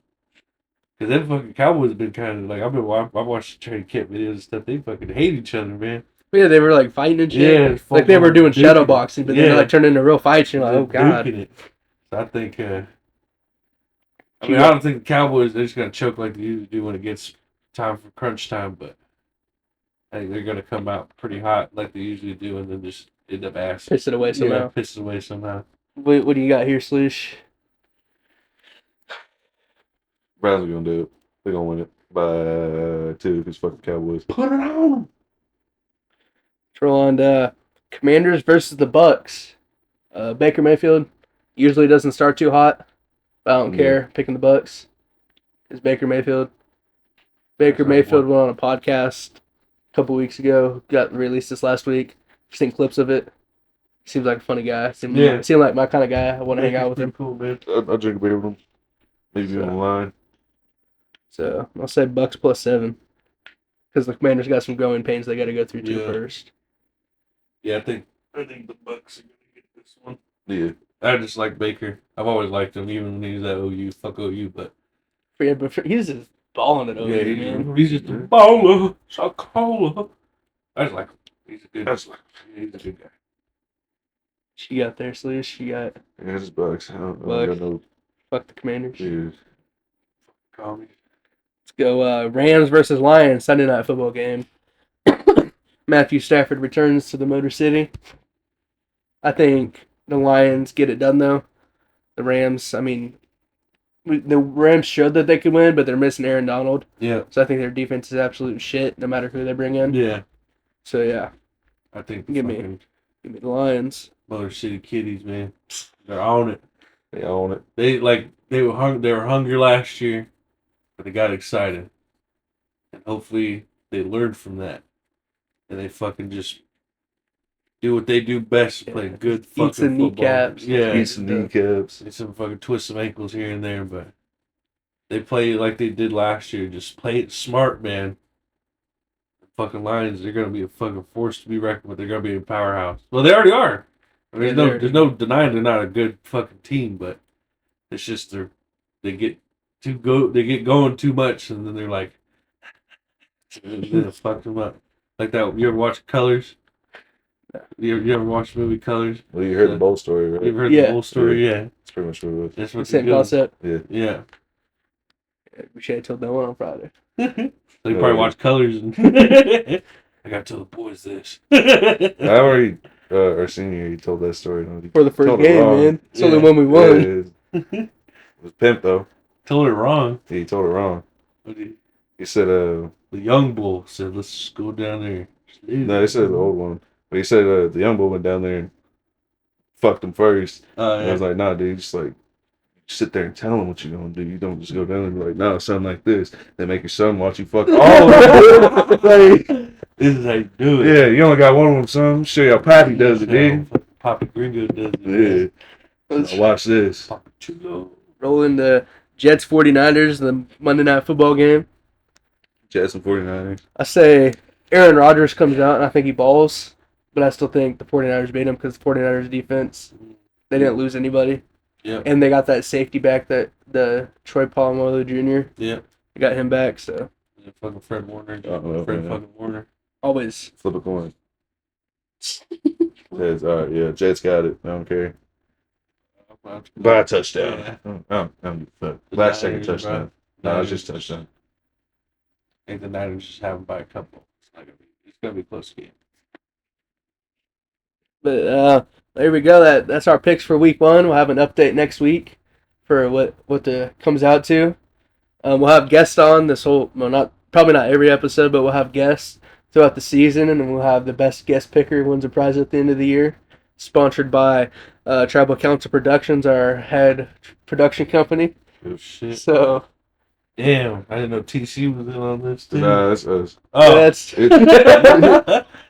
Because them fucking Cowboys have been kind of like I watched training camp videos and stuff. They fucking hate each other, man. Yeah, they were like fighting and shit. Yeah, Like they were doing duking shadow it. boxing, but then they like turned into real fights. You're like, oh god. Duking it. So I think. I mean, I don't think the Cowboys they're just gonna choke like they usually do when it gets time for crunch time, but I think they're gonna come out pretty hot like they usually do, and then just end up ass. Piss it away somehow. Yeah, piss it away somehow. What do you got here, Sloosh? Browns are gonna do it. They're gonna win it by 2 because fuck the Cowboys. Put it on them. Let's roll on to Commanders versus the Bucks. Baker Mayfield usually doesn't start too hot, but I don't Yeah. care. Picking the Bucks is Baker Mayfield. Baker That's not Mayfield went on a podcast a couple weeks ago. Got released this last week. I've seen clips of it. Seems like a funny guy. Seems like my kind of guy. I want to hang out with him. Cool, man. I'll drink a beer with them. Maybe So- on the line. So I'll say Bucks plus 7 because the Commanders got some growing pains they got to go through too Yeah. first. Yeah, I think the Bucks are gonna get this one. Yeah. I just like Baker. I've always liked him, even when he was at OU. Fuck OU, but Yeah, but he's just balling at OU, yeah, man. he's just a baller, so cola. I just like him. He's a good. That's like, He's a good guy. She got there, Sloosh. She got yeah, it's Bucks. I don't Bucks. know. fuck the Commanders. Yeah. Call me. Let's go Rams versus Lions Sunday night football game. Matthew Stafford returns to the Motor City. I think the Lions get it done though. The Rams, I mean, the Rams showed that they could win, but they're missing Aaron Donald, Yeah, so I think their defense is absolute shit no matter who they bring in. yeah. So yeah, I think the Give me- fucking give me the Lions. Motor City Kitties, man, they're on it. They own it. They were hungry last year, but they got excited, and hopefully they learned from that, and they fucking just do what they do best, play Yeah. good Eat fucking some football. kneecaps. Yeah, Eat some kneecaps. they some fucking twist some ankles here and there, but they play like they did last year. Just play it smart, man. The fucking Lions, they're gonna be a fucking force to be reckoned with. They're gonna be a powerhouse. Well, they already are. I mean, Yeah, there's no denying they're not a good fucking team, but it's just they get going too much, and then they're like, It fucked him up. Like that. You ever watch Colors? You ever watch the movie Colors? Well, you heard the bowl story, right? You ever heard Yeah. the whole story? Yeah. That's pretty much what it was. That's The what same concept. Yeah. Yeah. We should have told that one on Friday. So you Oh, probably yeah. watch Colors. And I gotta tell the boys this. I already, our senior year, he told that story. For the first Told it game, wrong. man. It's the Yeah. only one we won. Yeah, it was pimp, though. Told it wrong. He told it wrong. What did He said, The young bull said, "Let's just go down there." no, he said the old one. But he said the young boy went down there and fucked him first. Oh, And I was yeah. like, nah, dude, just like sit there and tell him what you're gonna do. You don't just go down and be like, no, something like this. Then make your son watch you fuck all of them. Like, This is how you do it. yeah, you only got one of them, son. Show you how Pappy does it, dude. Papa Gringo does it. Yeah. Now watch this. Papa Chulo. Rolling the Jets 49ers, the Monday Night Football game. Jets and 49ers. I say Aaron Rodgers comes out and I think he balls, but I still think the 49ers beat him because the 49ers defense, they didn't lose anybody. Yeah. And they got that safety back, that the Troy Polamalu Jr. Yeah. They got him back, so Fucking Fred Warner. Uh-oh, Fred yeah. fucking Warner. always. Flip a coin. Jets, all right, yeah, Jets got it. I don't care. By a touchdown. Yeah. I don't give a fuck. Last second Niners, touchdown. bro. No, it's just touchdown. I think the Niners just have them by a couple. It's gonna be a close game. But there we go. That's our picks for week 1. We'll have an update next week for what the comes out to. We'll have guests on this whole, well, probably not every episode, but we'll have guests throughout the season, and we'll have the best guest picker wins a prize at the end of the year. Sponsored by Tribal Council Productions, our head production company. Oh shit! So Damn, I didn't know TC was in on this too. Nah, that's us. Oh, that's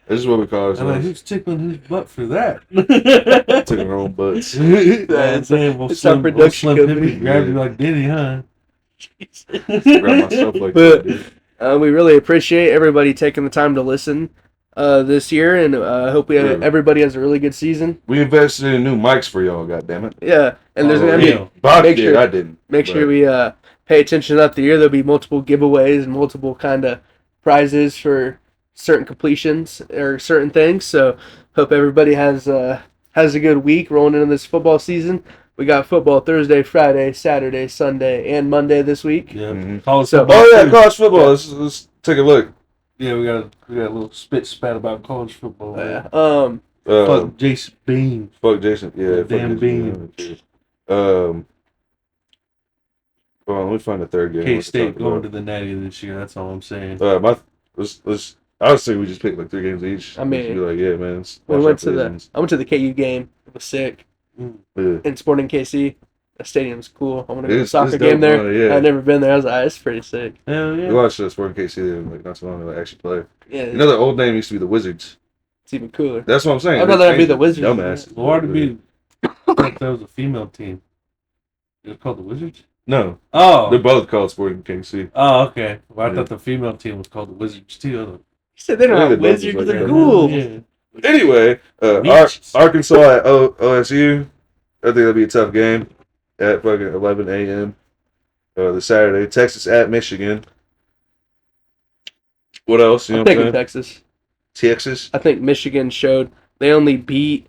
This is what we call I'm like, ourselves. who's tickling his butt for that? Taking our own butts. That's- Damn, we'll it's our slim production Pippy company. grab you like Diddy, huh? Grab myself like But- that, dude. we really appreciate everybody taking the time to listen this year, and I hope Yeah. everybody has a really good season. We invested in new mics for y'all, goddammit. Yeah, and there's Oh, gonna be yeah. Bob Make did, sure- I didn't. make sure we pay attention throughout the year. There'll be multiple giveaways and multiple kind of prizes for certain completions or certain things. So hope everybody has a good week rolling into this football season. We got football Thursday, Friday, Saturday, Sunday, and Monday this week. Yeah. Mhm. College So- football. Oh yeah, too. college football. Let's take a look. Yeah, we got a little spit spat about college football. Man. Fuck Jason Bean. Fuck Jason. Yeah, fuck Damn Jason. Hold on, let me find the third game. K State going to the Natty this year. That's all I'm saying. Let's. I would say we just pick like 3 games each. I mean, Just be like, yeah, man. let's We watch went our to seasons. I went to the KU game. It was sick. Yeah. In Sporting KC. The stadium's cool. I want to go to a It's soccer dope, game there. yeah. I've never been there. I was like, it's pretty sick. Hell We yeah. watched Sporting KC like not so long ago. Like, actually play. Yeah, You know, the old name used to be the Wizards. it's even cooler. That's what I'm saying. I'd rather They that be the changed it. Wizards. Dumbass. Why to be? I thought that was a female team. It was called the Wizards. No, Oh. they're both called Sporting KC. Oh, okay. Well, I Yeah. thought the female team was called the Wizards too. I was like, You said they're Yeah, not the Wizards wizards. like They're that. cool. Yeah. Anyway, Beaches. Arkansas at OSU. I think that'll be a tough game at fucking 11 a.m. This Saturday. Texas at Michigan. What else? You know I'm what I'm taking saying? Texas. Texas. I think Michigan showed they only beat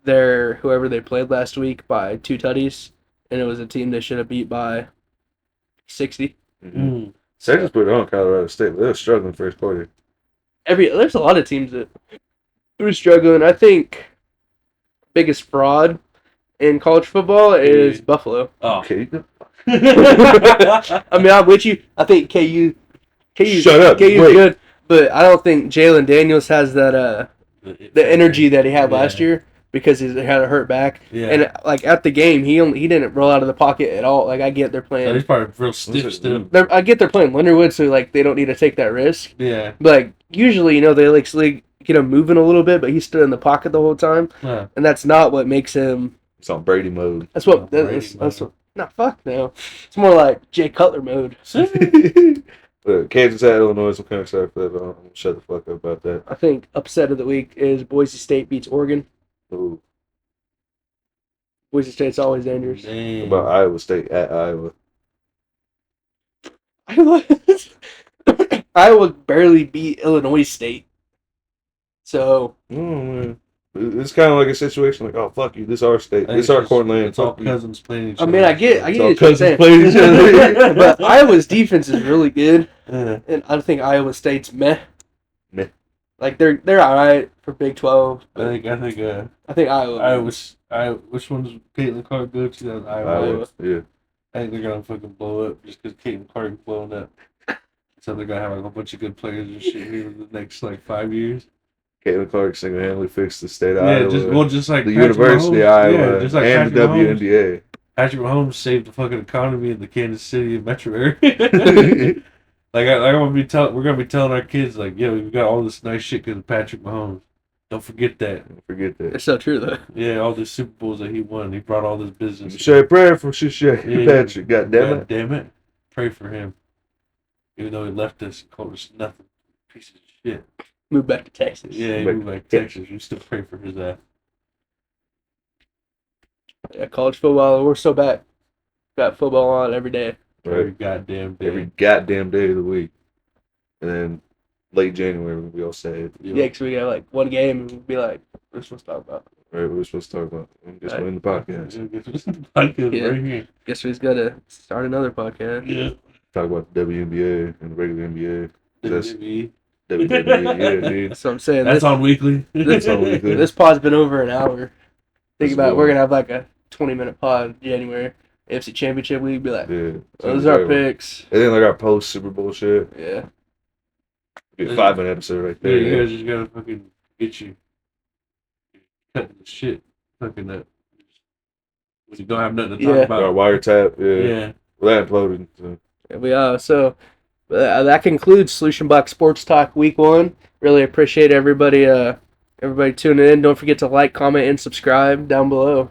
their whoever they played last week by 2 tutties, and it was a team they should have beat by 60. Mm-hmm. Mm. Texas put it on Colorado State. They were struggling first quarter. There's a lot of teams that are struggling. I think biggest fraud in college football is Buffalo. Oh. Okay. I mean, I'm with you. I think KU Shut up. KU's Wait. good, but I don't think Jalen Daniels has that the energy that he had last year because he had a hurt back. Yeah. And like at the game, he didn't roll out of the pocket at all. Like I get they're So playing. he's probably real stiff still. I get they're playing Linderwood, so like they don't need to take that risk. Yeah. But like usually, they like get him moving a little bit, but he stood in the pocket the whole time, Yeah. and that's not what makes him. It's on Brady mode. That's what. Brady That's what. No, fuck no. It's more like Jay Cutler mode. Kansas at Illinois. I'm kind of excited for that. But I'm gonna shut the fuck up about that. I think upset of the week is Boise State beats Oregon. Ooh. Boise State's always dangerous. Damn. About Iowa State at Iowa. I Iowa barely beat Illinois State. So Oh man, it's kind of like a situation like, oh fuck you, this our state, I think this our just- corn land. It's all Fuck you. cousins playing each I other. mean, I get It's what all you're cousins saying. playing each other. But Iowa's defense is really good, Yeah. and I think Iowa State's meh. Meh. Like they're all right for Big 12. I think I think Iowa. which one does Caitlin Clark go to? That Iowa. Iowa, yeah. I think they're gonna fucking blow up just because Caitlin Clark is blowing up. So they're gonna have like a bunch of good players and shit here in the next like 5 years. Caitlin Clark single-handedly fixed the state of Yeah, Iowa, just like the Patrick University Mahomes. of Iowa, Yeah, just like and the Patrick Mahomes. WNBA. Patrick Mahomes saved the fucking economy in the Kansas City and metro area. We're gonna be telling our kids like, yo, we got all this nice shit because of Patrick Mahomes. Don't forget that. Forget that. It's so true though. Yeah, all the Super Bowls that he won, he brought all this business. Say a prayer for Shisha Yeah, Patrick. God damn God it. damn it. Pray for him. Even though he left us and called us nothing. Piece of shit. Move back to Texas. Yeah, he But- moved back to Texas. We still pray for his ass. Yeah, college football. We're so back. Got football on every day. Every Right. goddamn day. Every goddamn day of the week. And then late January, we'll be all sad. Yeah, because we got like one game and we'll be like, we're supposed to talk about. Right, what we're supposed to talk about. I guess Right. we're in the podcast. Podcast Yeah. right here. Guess we just gotta start another podcast. Yeah. Talk about the WNBA and the regular NBA. That's WWE. WWE, yeah, dude. That's what I'm saying. That's on weekly. This, on weekly. this pod's been over an hour. Think That's about it, cool. we're gonna have like a 20-minute pod in January. AFC Championship week, be like, Yeah. those are our picks. And then like our post Super Bowl shit. Yeah. Be a 5-minute episode right Yeah, there. you guys just gotta fucking get you cutting the shit. Fucking up. When you don't have nothing to talk Yeah. Our about. wiretap, yeah. Yeah. Well, that imploded. So. So that concludes Solution Box Sports Talk Week 1. Really appreciate everybody tuning in. Don't forget to like, comment, and subscribe down below.